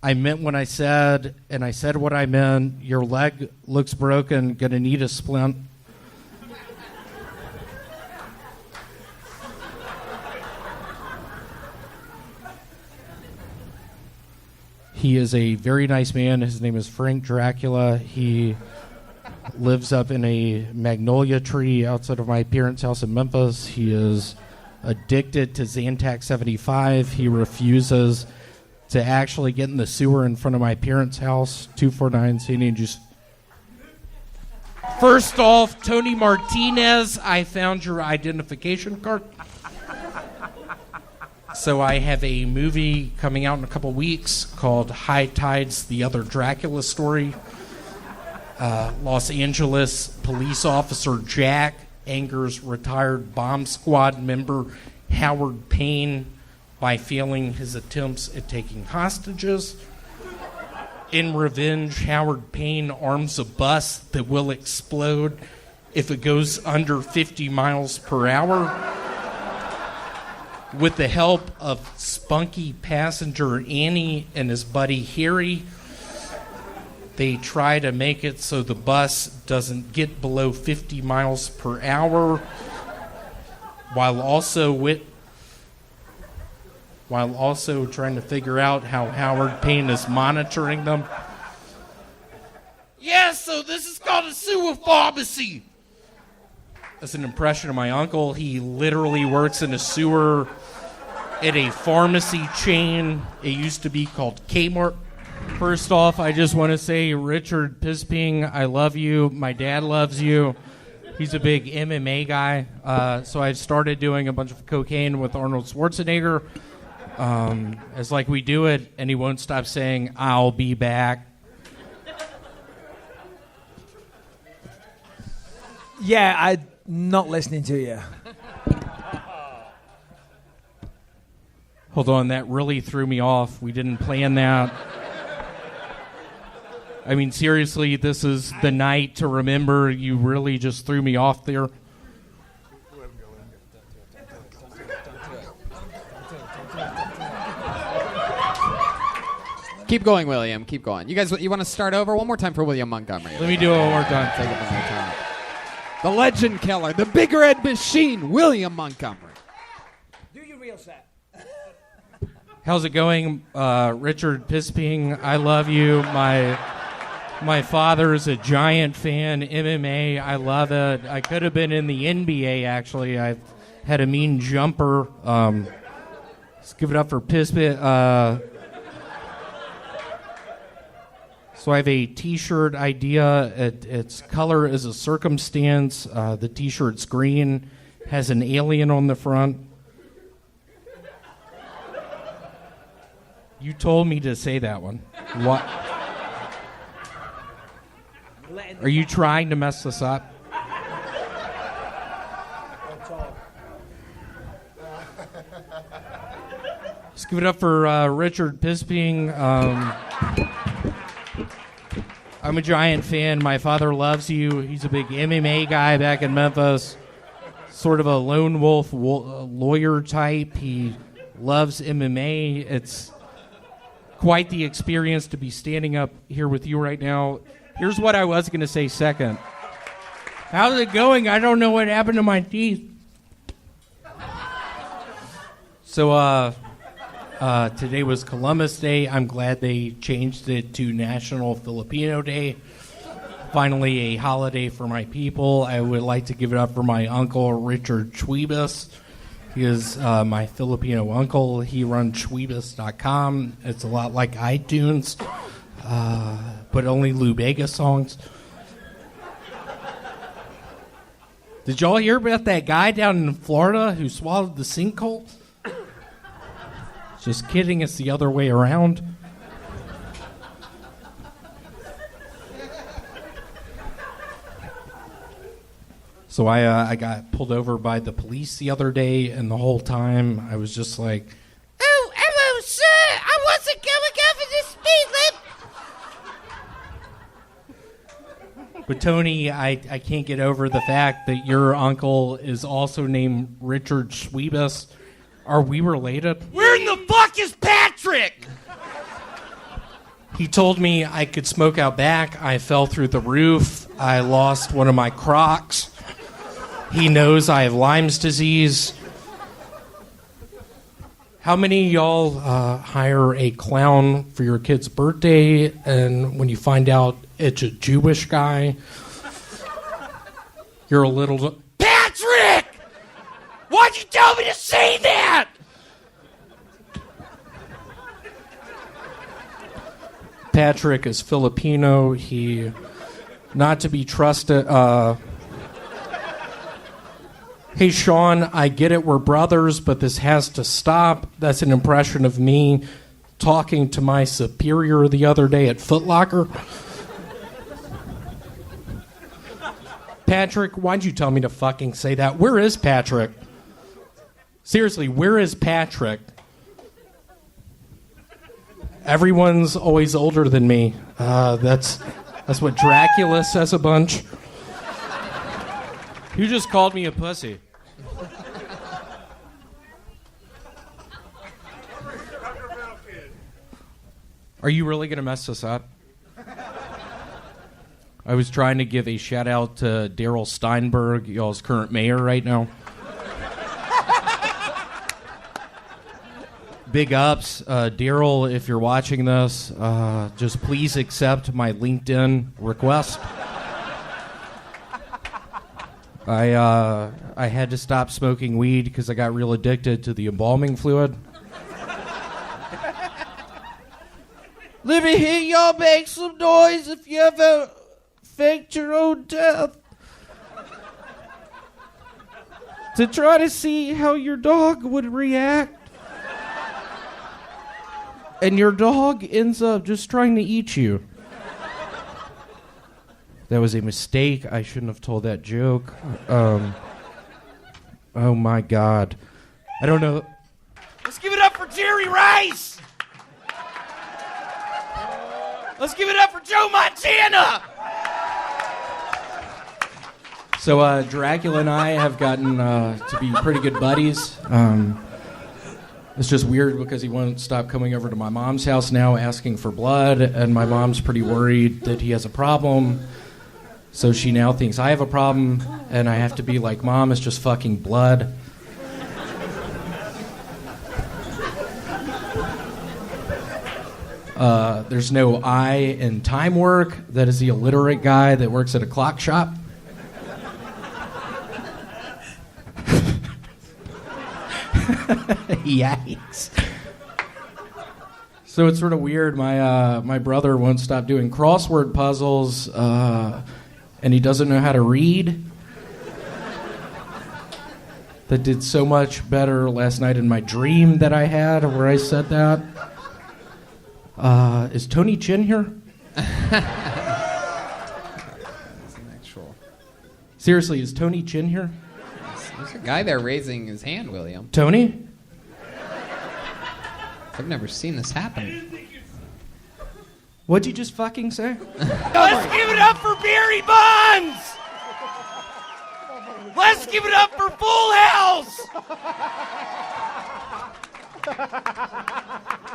I meant what I said, and I said what I meant. Your leg looks broken, gonna need a splint. He is a very nice man. His name is Frank Dracula. He lives up in a magnolia tree outside of my parents' house in Memphis. He is addicted to Zantac 75. He refuses to actually get in the sewer in front of my parents' house, 249 St. Andrews. First off, Tony Martinez, I found your identification card. So I have a movie coming out in a couple weeks called High Tides, The Other Dracula Story. Los Angeles police officer Jack angers retired bomb squad member Howard Payne by failing his attempts at taking hostages. In revenge, Howard Payne arms a bus that will explode if it goes under 50 miles per hour. With the help of spunky passenger Annie and his buddy Harry, they try to make it so the bus doesn't get below 50 miles per hour, while also trying to figure out how Howard Payne is monitoring them. Yeah, so this is called a sewer pharmacy. That's an impression of my uncle. He literally works in a sewer at a pharmacy chain. It used to be called Kmart. First off, I just want to say, Richard Pisping, I love you. My dad loves you. He's a big MMA guy. So I've started doing a bunch of cocaine with Arnold Schwarzenegger. It's like we do it, and he won't stop saying, I'll be back. Yeah, I'm not listening to you. Hold on, that really threw me off. We didn't plan that. I mean, seriously, this is the night to remember. You really just threw me off there. Keep going, William. Keep going. You guys, you want to start over? One more time for William Montgomery. Let me do it one more time. Take it one more time. The legend killer, the big red machine, William Montgomery. Do your real set. How's it going, Richard Pisping? I love you. My father is a giant fan. MMA, I love it. I could have been in the NBA, actually. I had a mean jumper. Let's give it up for Pisping. So I have a T-shirt idea. Its color is a circumstance. The T-shirt's green, has an alien on the front. You told me to say that one. What? Are you trying to mess this up? Let's give it up for Richard Bisping. I'm a giant fan. My father loves you. He's a big MMA guy back in Memphis. Sort of a lone wolf lawyer type. He loves MMA. It's quite the experience to be standing up here with you right now. Here's what I was going to say second. How's it going? I don't know what happened to my teeth. So, today was Columbus Day. I'm glad they changed it to National Filipino Day. Finally, a holiday for my people. I would like to give it up for my uncle, Richard Chuibas. He is my Filipino uncle. He runs chuibas.com. It's a lot like iTunes, but only Lou Bega songs. Did y'all hear about that guy down in Florida who swallowed the sinkhole? Just kidding, it's the other way around. So I got pulled over by the police the other day, and the whole time I was just like, Oh, hello, sir. I wasn't going over the speed limit. but Tony, I can't get over the fact that your uncle is also named Richard Schwiebus. Are we related? Where in the fuck is Patrick? He told me I could smoke out back. I fell through the roof. I lost one of my Crocs. He knows I have Lyme's disease. How many of y'all hire a clown for your kid's birthday, and when you find out it's a Jewish guy, you're a little... Patrick! Why'd you tell me to say that? Patrick is Filipino. He, not to be trusted... Hey, Sean, I get it, we're brothers, but this has to stop. That's an impression of me talking to my superior the other day at Foot Locker. Patrick, why'd you tell me to fucking say that? Where is Patrick? Seriously, where is Patrick? Everyone's always older than me. That's what Dracula says a bunch. You just called me a pussy. Are you really going to mess this up? I was trying to give a shout out to Daryl Steinberg, y'all's current mayor right now. Big ups. Daryl, if you're watching this, just please accept my LinkedIn request. I had to stop smoking weed because I got real addicted to the embalming fluid. Let me hear y'all make some noise if you ever faked your own death. To try to see how your dog would react. And your dog ends up just trying to eat you. That was a mistake. I shouldn't have told that joke. Oh my God. I don't know. Let's give it up for Jerry Rice! Let's give it up for Joe Montana! So Dracula and I have gotten to be pretty good buddies. It's just weird because he won't stop coming over to my mom's house now asking for blood, and my mom's pretty worried that he has a problem. So she now thinks I have a problem, and I have to be like, Mom, it's just fucking blood. There's no I in time work. That is the illiterate guy that works at a clock shop. Yikes. So it's sort of weird. My brother won't stop doing crossword puzzles, and he doesn't know how to read. That did so much better last night in my dream that I had where I said that. Is Tony Chin here? Seriously, is Tony Chin here? There's a guy there raising his hand, William. Tony? I've never seen this happen. What'd you just fucking say? Let's give it up for Barry Bonds! Let's give it up for Full House!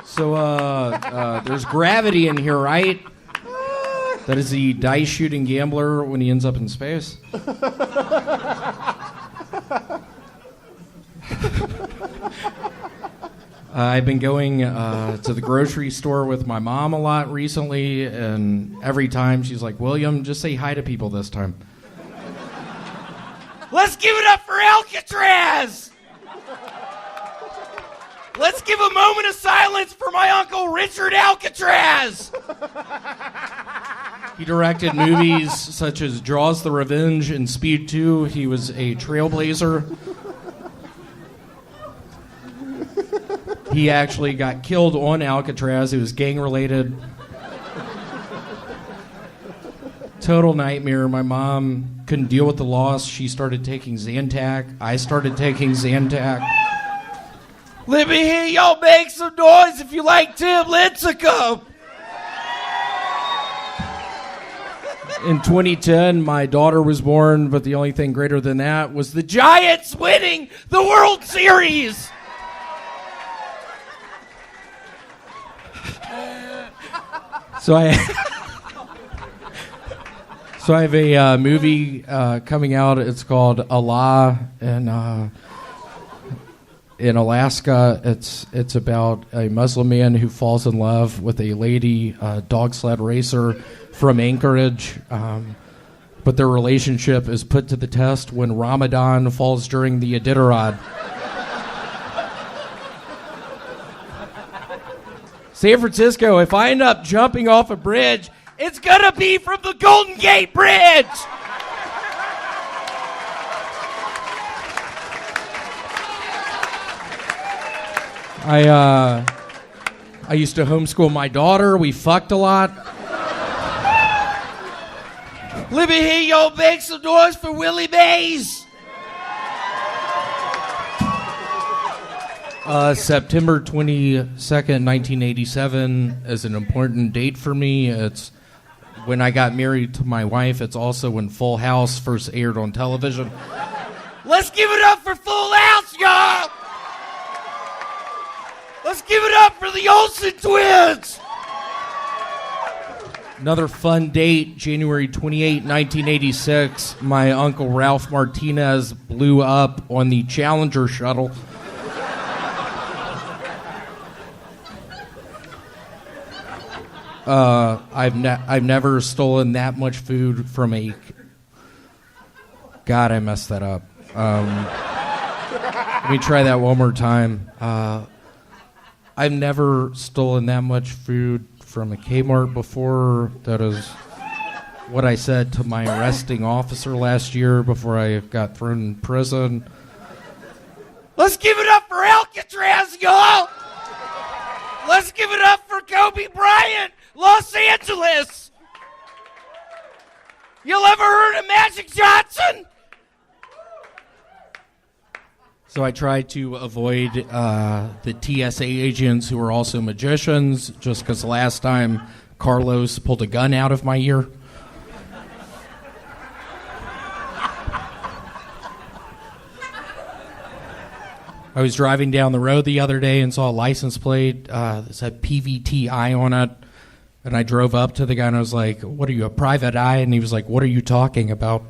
So, there's gravity in here, right? That is the dice shooting gambler when he ends up in space. I've been going to the grocery store with my mom a lot recently, and every time she's like, William, just say hi to people this time. Let's give it up for Alcatraz! Let's give a moment of silence for my Uncle Richard Alcatraz! He directed movies such as Jaws the Revenge and Speed 2. He was a trailblazer. He actually got killed on Alcatraz. It was gang-related. Total nightmare. My mom couldn't deal with the loss. She started taking Zantac. I started taking Zantac. Let me hear y'all make some noise if you like Tim Lincecum! In 2010, my daughter was born, but the only thing greater than that was the Giants winning the World Series! So I have a movie coming out. It's called Allah, and in Alaska, it's about a Muslim man who falls in love with a lady dog sled racer from Anchorage. But their relationship is put to the test when Ramadan falls during the Iditarod. San Francisco, if I end up jumping off a bridge, It's gonna be from the Golden Gate Bridge! I used to homeschool my daughter. We fucked a lot. Let me hear y'all make some noise for Willie Mays! September 22nd, 1987 is an important date for me. It's when I got married to my wife. It's also when Full House first aired on television. Let's give it up for Full House, y'all! Let's give it up for the Olsen twins! Another fun date, January 28, 1986. My uncle Ralph Martinez blew up on the Challenger shuttle. I've never stolen that much food from a... God, I messed that up. Let me try that one more time. I've never stolen that much food from a Kmart before. That is what I said to my arresting officer last year before I got thrown in prison. Let's give it up for Alcatraz, y'all! Let's give it up for Kobe Bryant, Los Angeles! Y'all ever heard of Magic Johnson? So I tried to avoid the TSA agents who are also magicians, just because last time Carlos pulled a gun out of my ear. I was driving down the road the other day and saw a license plate that said PVTI on it. And I drove up to the guy and I was like, "What are you, a private eye?" And he was like, "What are you talking about?"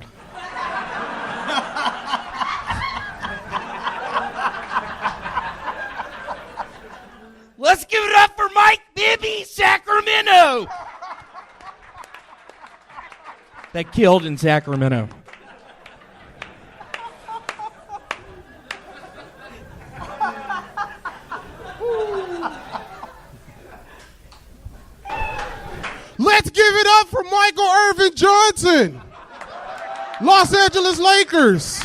Let's give it up for Mike Bibby, Sacramento! That killed in Sacramento. Let's give it up for Michael Irvin Johnson, Los Angeles Lakers.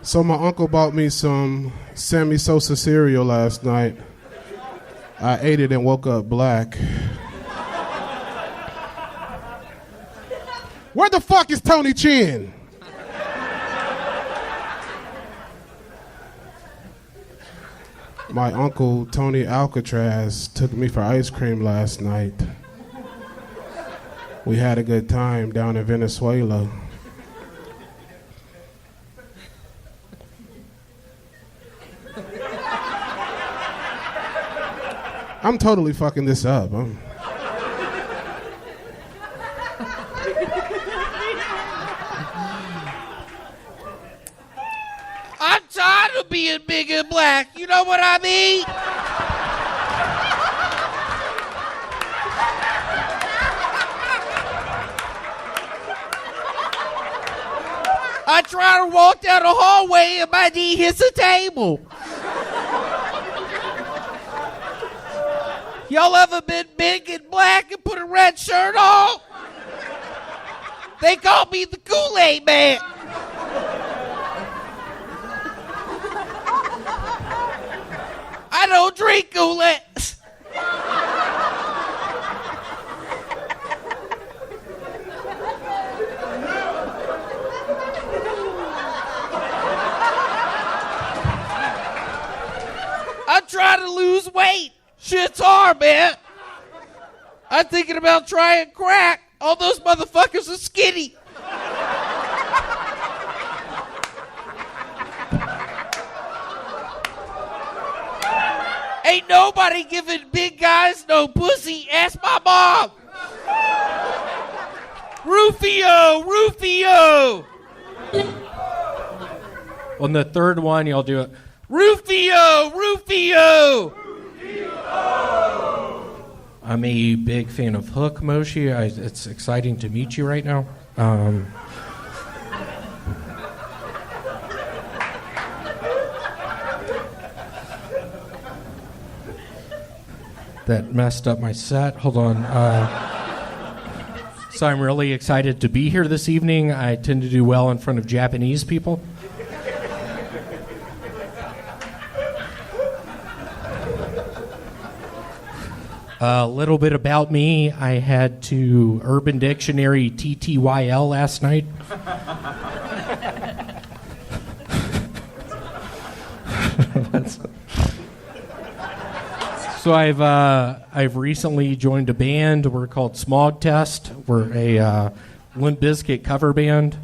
So my uncle bought me some Sammy Sosa cereal last night. I ate it and woke up black. Where the fuck is Tony Chin? My uncle, Tony Alcatraz, took me for ice cream last night. We had a good time down in Venezuela. I'm totally fucking this up. I'm tired of being big and black. You know what I mean? I try to walk down the hallway and my knee hits the table. Y'all ever been big and black and put a red shirt on? They call me the Kool-Aid Man. I don't drink Kool-Aid. I'm trying to lose weight. Shit's hard, man. I'm thinking about trying crack. All those motherfuckers are skinny. Ain't nobody giving big guys no pussy. Ask my mom. Rufio, Rufio. On the third one, you'll do it. Rufio, Rufio. I'm a big fan of Hook, Moshi. It's exciting to meet you right now. That messed up my set. Hold on. So I'm really excited to be here this evening. I tend to do well in front of Japanese people. A little bit about me. I had to Urban Dictionary TTYL last night. So I've recently joined a band. We're called Smog Test. We're a Limp Bizkit cover band.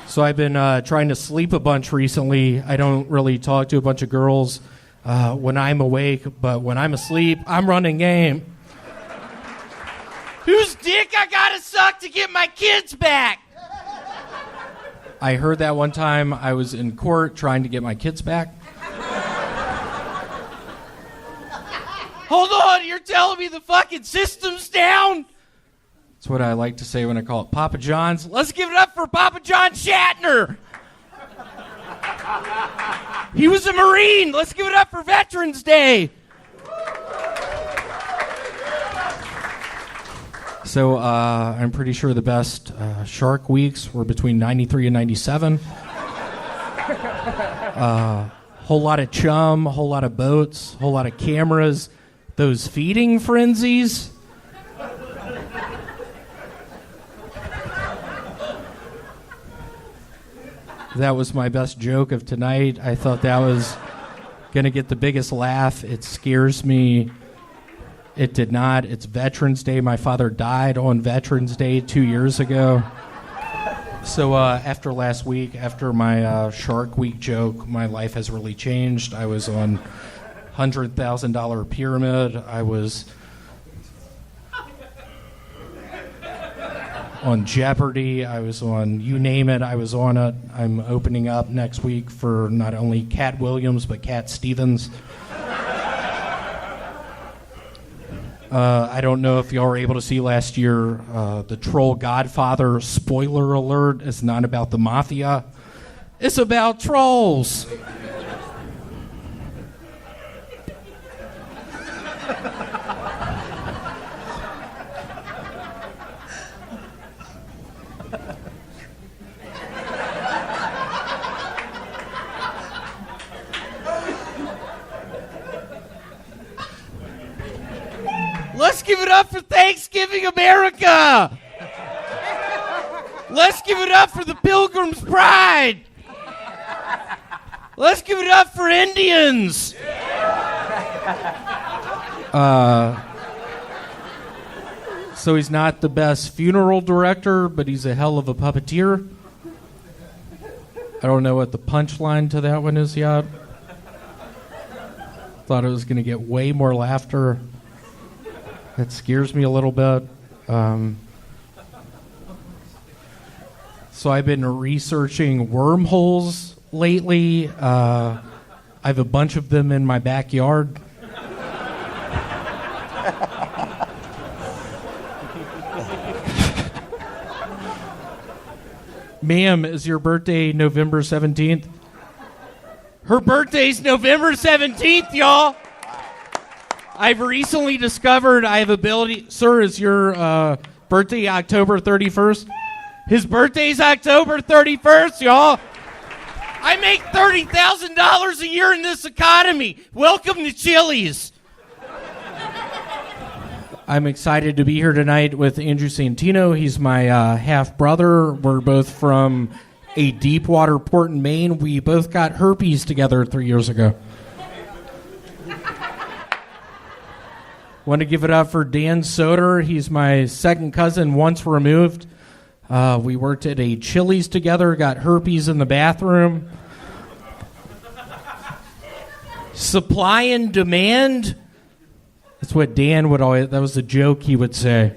So I've been trying to sleep a bunch recently. I don't really talk to a bunch of girls when I'm awake, but when I'm asleep, I'm running game. Whose dick I gotta suck to get my kids back? I heard that one time I was in court trying to get my kids back. Hold on, you're telling me the fucking system's down? That's what I like to say when I call it Papa John's. Let's give it up for Papa John Shatner. He was a Marine. Let's give it up for Veterans Day. So I'm pretty sure the best Shark Weeks were between 93 and 97. Whole lot of chum, whole lot of boats, whole lot of cameras. Those feeding frenzies. That was my best joke of tonight. I thought that was going to get the biggest laugh. It scares me. It did not. It's Veterans Day. My father died on Veterans Day 2 years ago. So after last week, after my Shark Week joke, my life has really changed. I was on $100,000 pyramid. I was on Jeopardy. I was on you name it. I was on it. I'm opening up next week for not only Cat Williams, but Cat Stevens. I don't know if y'all were able to see last year, The Troll Godfather, spoiler alert, is not about the mafia. It's about trolls. give it up for Thanksgiving America. Let's give it up for the Pilgrim's Pride. Let's give it up for Indians. So he's not the best funeral director, but he's a hell of a puppeteer. I don't know what the punchline to that one is yet. Thought it was going to get way more laughter. That scares me a little bit. So I've been researching wormholes lately. I have a bunch of them in my backyard. Ma'am, is your birthday November 17th? Her birthday's November 17th, y'all. I've recently discovered I have ability. Sir, is your birthday October 31st? His birthday's October 31st, y'all. I make $30,000 a year in this economy. Welcome to Chili's. I'm excited to be here tonight with Andrew Santino. He's my half-brother. We're both from a deep water port in Maine. We both got herpes together 3 years ago. Want to give it up for Dan Soder. He's my second cousin, once removed. We worked at a Chili's together, got herpes in the bathroom. Supply and demand. That's what Dan would always, that was the joke he would say.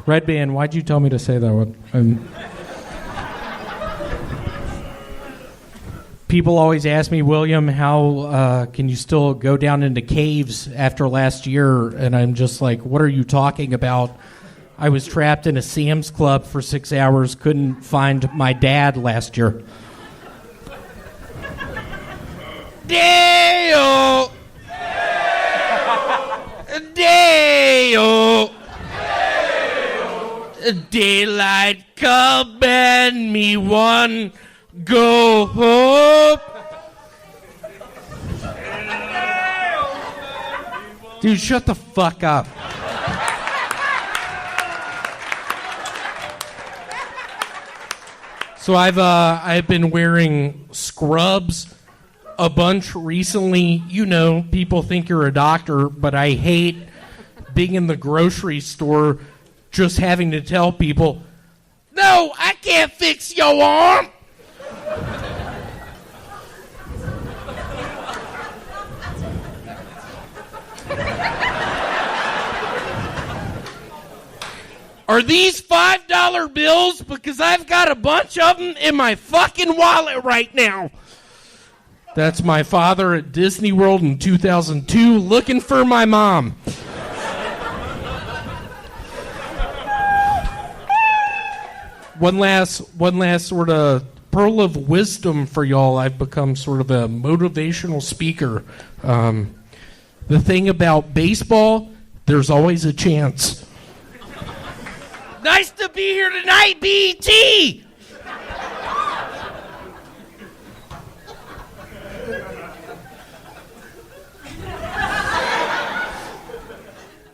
Redban, why'd you tell me to say that one? People always ask me, William, how can you still go down into caves after last year? And I'm just like, what are you talking about? I was trapped in a Sam's Club for 6 hours, couldn't find my dad last year. Dale! Dale! Daylight come and me one go home. Dude, shut the fuck up. So I've been wearing scrubs a bunch recently. You know, people think you're a doctor, but I hate being in the grocery store just having to tell people, No, I can't fix your arm. Are these $5 bills? Because I've got a bunch of them in my fucking wallet right now. that's my father at Disney World in 2002 looking for my mom. One last sort of pearl of wisdom for y'all. I've become sort of a motivational speaker. The thing about baseball, there's always a chance. Nice to be here tonight, BT.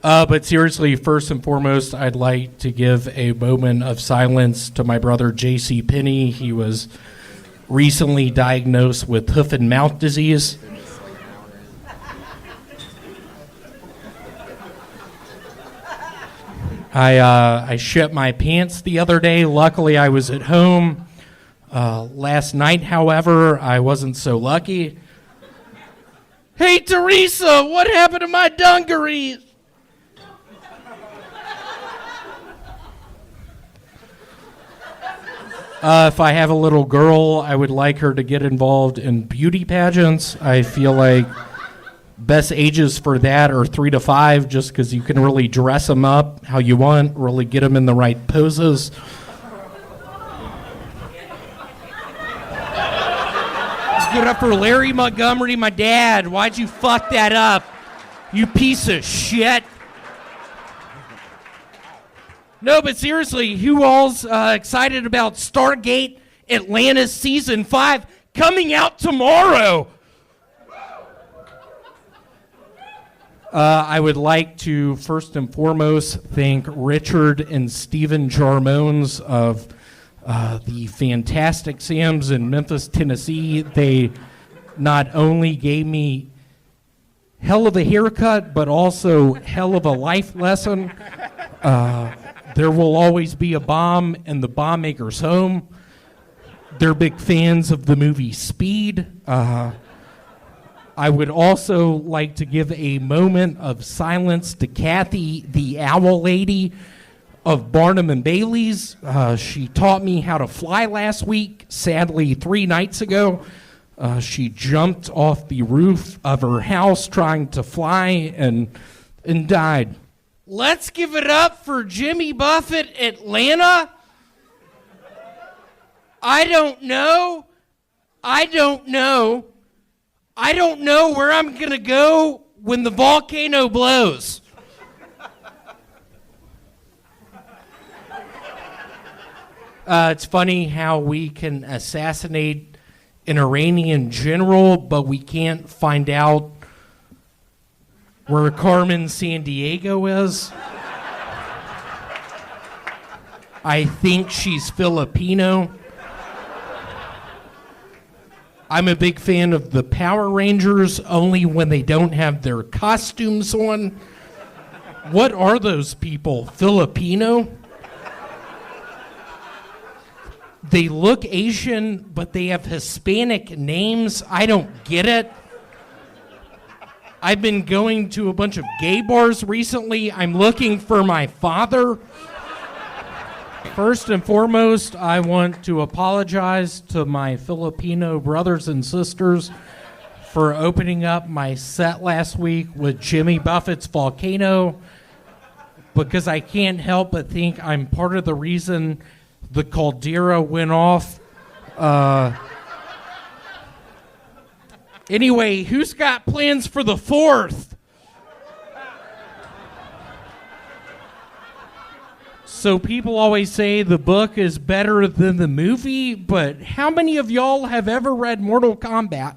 But seriously, first and foremost, I'd like to give a moment of silence to my brother J.C. Penney. He was recently diagnosed with hoof and mouth disease. I shit my pants the other day. Luckily, I was at home. Last night, however, I wasn't so lucky. Hey, Teresa, what happened to my dungarees? If I have a little girl, I would like her to get involved in beauty pageants. I feel like best ages for that are 3 to 5, just because you can really dress them up how you want, really get them in the right poses. Let's give it up for Larry Montgomery, my dad. Why'd you fuck that up? You piece of shit. No, but seriously, who all's excited about Stargate Atlantis Season 5 coming out tomorrow? I would like to first and foremost thank Richard and Stephen Jarmones of the Fantastic Sam's in Memphis, Tennessee. They not only gave me hell of a haircut, but also hell of a life lesson. There will always be a bomb in the bomb maker's home. They're big fans of the movie Speed. I would also like to give a moment of silence to Kathy, the owl lady of Barnum and Bailey's. She taught me how to fly last week. Sadly, 3 nights ago, she jumped off the roof of her house trying to fly and died. Let's give it up for Jimmy Buffett, Atlanta. I don't know where I'm going to go when the volcano blows. It's funny how we can assassinate an Iranian general, but we can't find out where Carmen Sandiego is. I think she's Filipino. I'm a big fan of the Power Rangers, only when they don't have their costumes on. What are those people? Filipino? They look Asian, but they have Hispanic names. I don't get it. I've been going to a bunch of gay bars recently. I'm looking for my father. First and foremost, I want to apologize to my Filipino brothers and sisters for opening up my set last week with Jimmy Buffett's Volcano, because I can't help but think I'm part of the reason the caldera went off. Anyway, who's got plans for the 4th? So people always say the book is better than the movie, but how many of y'all have ever read Mortal Kombat?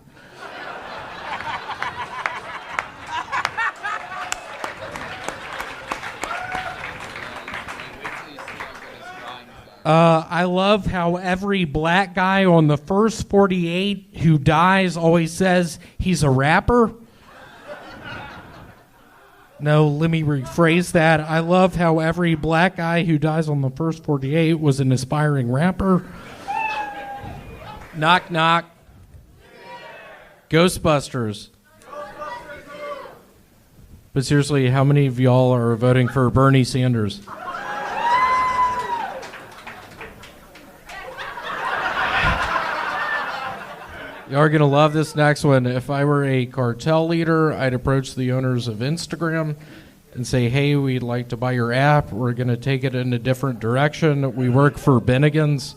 I love how every black guy on the first 48 who dies always says he's a rapper. No, let me rephrase that. I love how every black guy who dies on the first 48 was an aspiring rapper. Knock, knock. Ghostbusters. But seriously, how many of y'all are voting for Bernie Sanders? Y'all are going to love this next one. If I were a cartel leader, I'd approach the owners of Instagram and say, hey, we'd like to buy your app. We're going to take it in a different direction. We work for Bennigan's.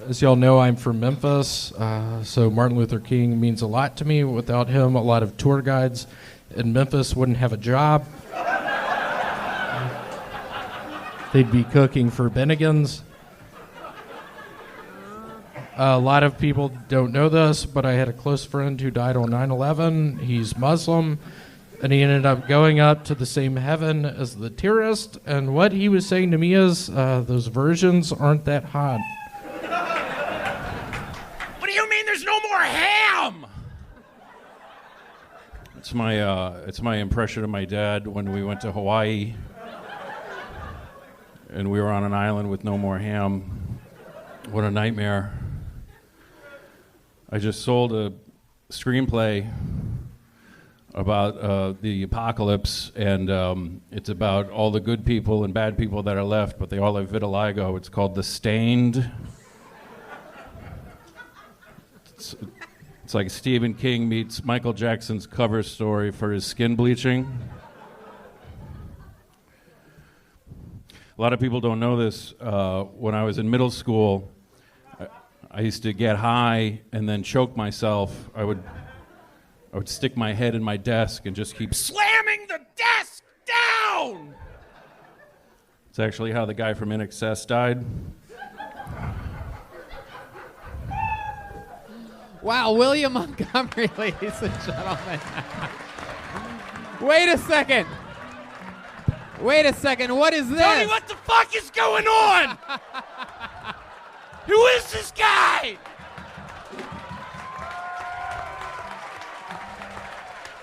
As y'all know, I'm from Memphis, so Martin Luther King means a lot to me. Without him, a lot of tour guides in Memphis wouldn't have a job. They'd be cooking for Bennigan's. A lot of people don't know this, but I had a close friend who died on 9/11. He's Muslim, and he ended up going up to the same heaven as the terrorist. And what he was saying to me is, those versions aren't that hot. What do you mean there's no more ham? It's my impression of my dad when we went to Hawaii. And we were on an island with no more ham. What a nightmare. I just sold a screenplay about the apocalypse, and it's about all the good people and bad people that are left, but they all have vitiligo. It's called The Stained. It's like Stephen King meets Michael Jackson's cover story for his skin bleaching. A lot of people don't know this. When I was in middle school, I used to get high and then choke myself. I would stick my head in my desk and just keep slamming the desk down. It's actually how the guy from In Excess died. Wow, William Montgomery, ladies and gentlemen. Wait a second. What is this? Tony, what the fuck is going on? Who is this guy?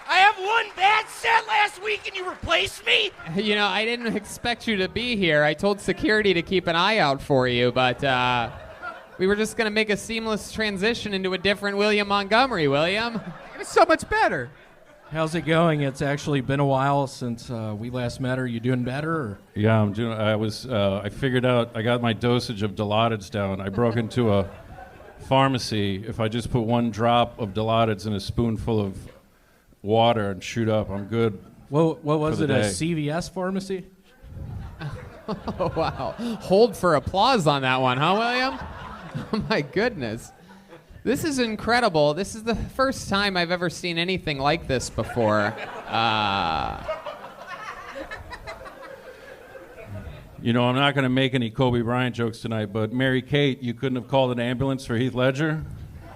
I have one bad set last week and you replaced me? You know, I didn't expect you to be here. I told security to keep an eye out for you, but we were just going to make a seamless transition into a different William Montgomery, William. It's so much better. How's it going? It's actually been a while since we last met. Are you doing better? Or? Yeah, I'm doing. I figured out. I got my dosage of Dilaudid's down. I broke into a pharmacy. If I just put 1 drop of Dilaudid's in a spoonful of water and shoot up, I'm good. What was it? A day. CVS pharmacy? Oh, wow. Hold for applause on that one, huh, William? Oh, my goodness. This is incredible. This is the first time I've ever seen anything like this before. You know, I'm not going to make any Kobe Bryant jokes tonight, but Mary Kate, you couldn't have called an ambulance for Heath Ledger?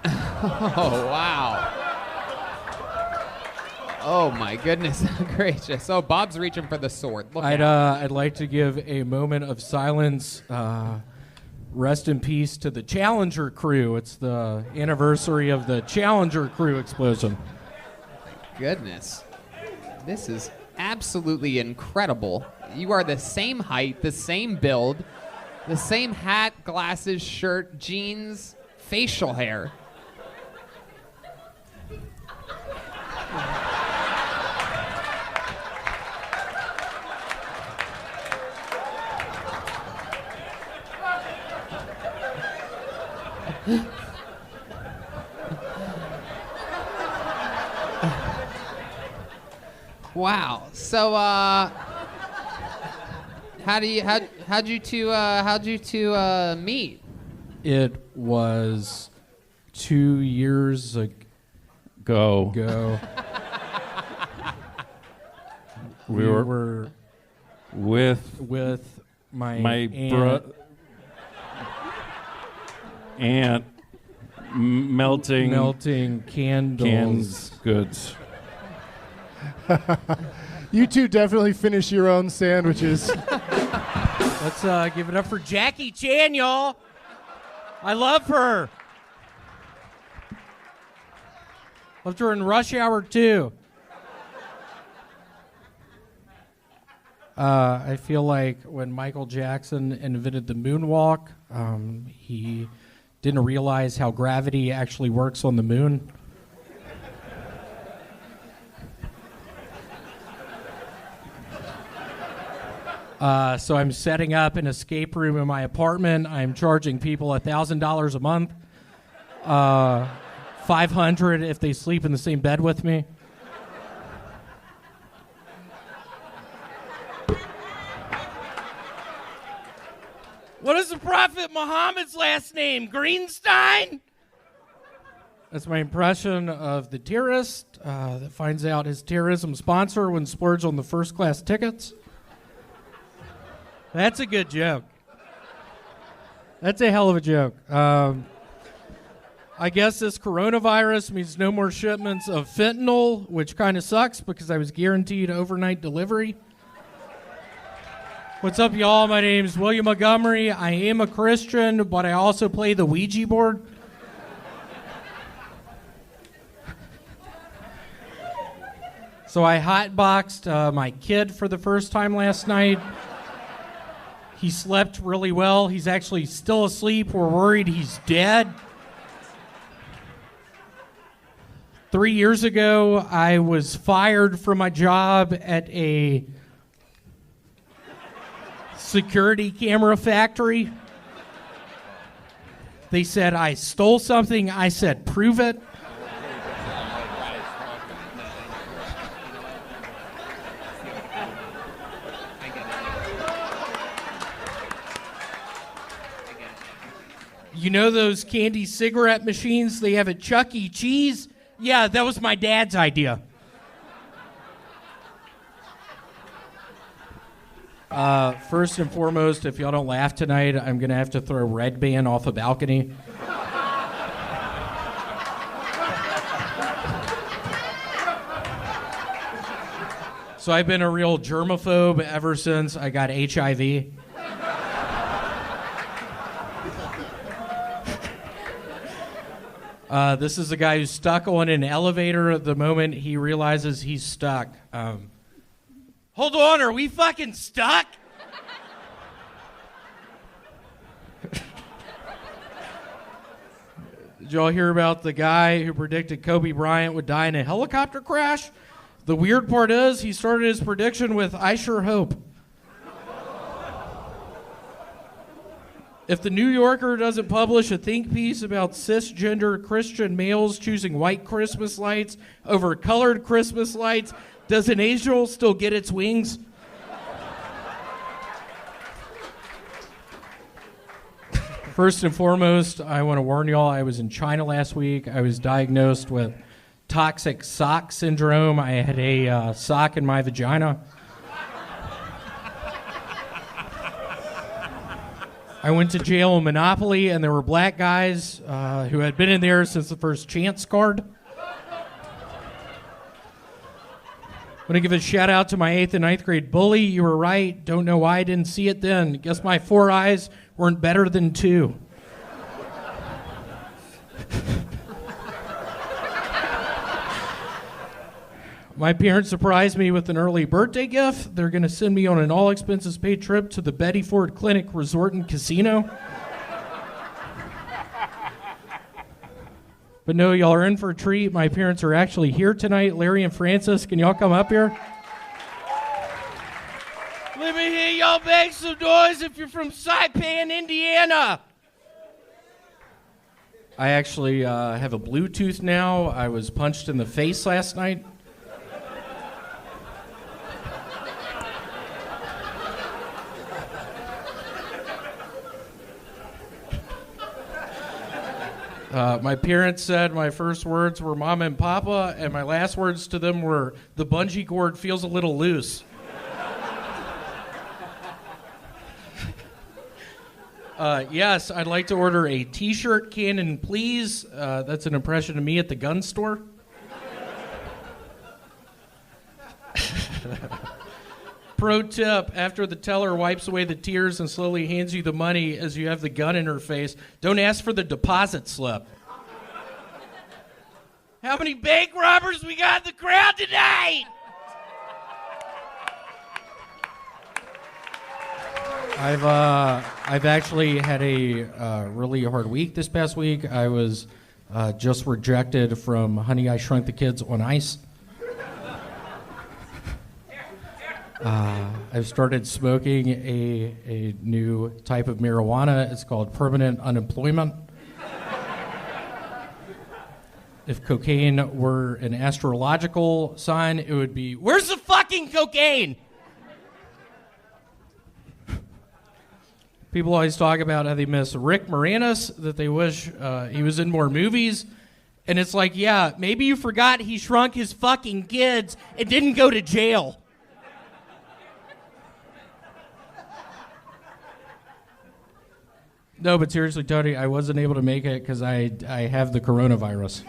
Oh, wow. Oh, my goodness gracious. Oh, Bob's reaching for the sword. Look out. I'd like to give a moment of silence. Rest in peace to the Challenger crew. It's the anniversary of the Challenger crew explosion. Goodness. This is absolutely incredible. You are the same height, the same build, the same hat, glasses, shirt, jeans, facial hair. Wow. So, how'd you two meet? It was 2 years ago. We were with my aunt melting candles. Goods. You two definitely finish your own sandwiches. Let's give it up for Jackie Chan, y'all. I love her. Loved her in Rush Hour 2. I feel like when Michael Jackson invented the moonwalk, he didn't realize how gravity actually works on the moon. So I'm setting up an escape room in my apartment. I'm charging people $1,000 a month, $500 if they sleep in the same bed with me. What is the Prophet Muhammad's last name? Greenstein? That's my impression of the terrorist that finds out his terrorism sponsor wins splurge on the first class tickets. That's a good joke. That's a hell of a joke. I guess this coronavirus means no more shipments of fentanyl, which kind of sucks because I was guaranteed overnight delivery. What's up, y'all? My name's William Montgomery. I am a Christian, but I also play the Ouija board. So I hotboxed my kid for the first time last night. He slept really well. He's actually still asleep. We're worried he's dead. 3 years ago, I was fired from my job at a security camera factory. They said I stole something. I said, prove it. You know those candy cigarette machines they have at Chuck E. Cheese? Yeah, that was my dad's idea. First and foremost, if y'all don't laugh tonight, I'm going to have to throw Redban off a balcony. So I've been a real germaphobe ever since I got HIV. This is a guy who's stuck on an elevator the moment he realizes he's stuck. Hold on, are we fucking stuck? Did y'all hear about the guy who predicted Kobe Bryant would die in a helicopter crash? The weird part is he started his prediction with, "I sure hope." If the New Yorker doesn't publish a think piece about cisgender Christian males choosing white Christmas lights over colored Christmas lights, does an angel still get its wings? First and foremost, I want to warn y'all, I was in China last week. I was diagnosed with toxic sock syndrome. I had a sock in my vagina. I went to jail in Monopoly, and there were black guys who had been in there since the first chance card. I want to give a shout out to my 8th and 9th grade bully. You were right. Don't know why I didn't see it then. Guess my 4 eyes weren't better than 2. My parents surprised me with an early birthday gift. They're going to send me on an all-expenses-paid trip to the Betty Ford Clinic Resort and Casino. But no, y'all are in for a treat. My parents are actually here tonight. Larry and Francis, can y'all come up here? Let me hear y'all make some noise if you're from Saipan, Indiana. I actually have a Bluetooth now. I was punched in the face last night. My parents said my first words were Mama and Papa, and my last words to them were, "The bungee cord feels a little loose." Yes, I'd like to order a t-shirt cannon, please. That's an impression of me at the gun store. Pro tip, after the teller wipes away the tears and slowly hands you the money as you have the gun in her face, don't ask for the deposit slip. How many bank robbers we got in the crowd tonight? I've actually had a really hard week this past week. I was just rejected from Honey, I Shrunk the Kids on Ice. I've started smoking a new type of marijuana. It's called permanent unemployment. If cocaine were an astrological sign, it would be, where's the fucking cocaine? People always talk about how they miss Rick Moranis, that they wish he was in more movies. And it's like, yeah, maybe you forgot he shrunk his fucking kids and didn't go to jail. No, but seriously, Tony, I wasn't able to make it because I have the coronavirus.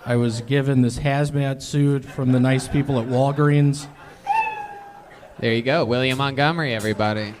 I was given this hazmat suit from the nice people at Walgreens. There you go. William Montgomery, everybody.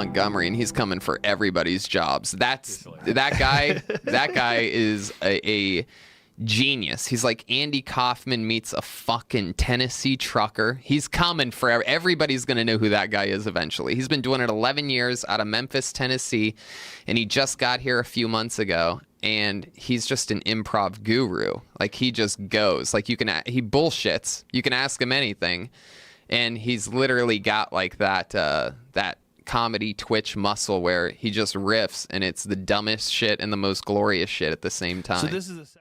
Montgomery, and he's coming for everybody's jobs. That guy. That guy is a genius. He's like Andy Kaufman meets a fucking Tennessee trucker. He's coming for everybody's gonna know who that guy is eventually. He's been doing it 11 years out of Memphis, Tennessee, and he just got here a few months ago. And he's just an improv guru. Like, he just goes. Like, he bullshits. You can ask him anything, and he's literally got like that comedy Twitch muscle where he just riffs, and it's the dumbest shit and the most glorious shit at the same time. So this is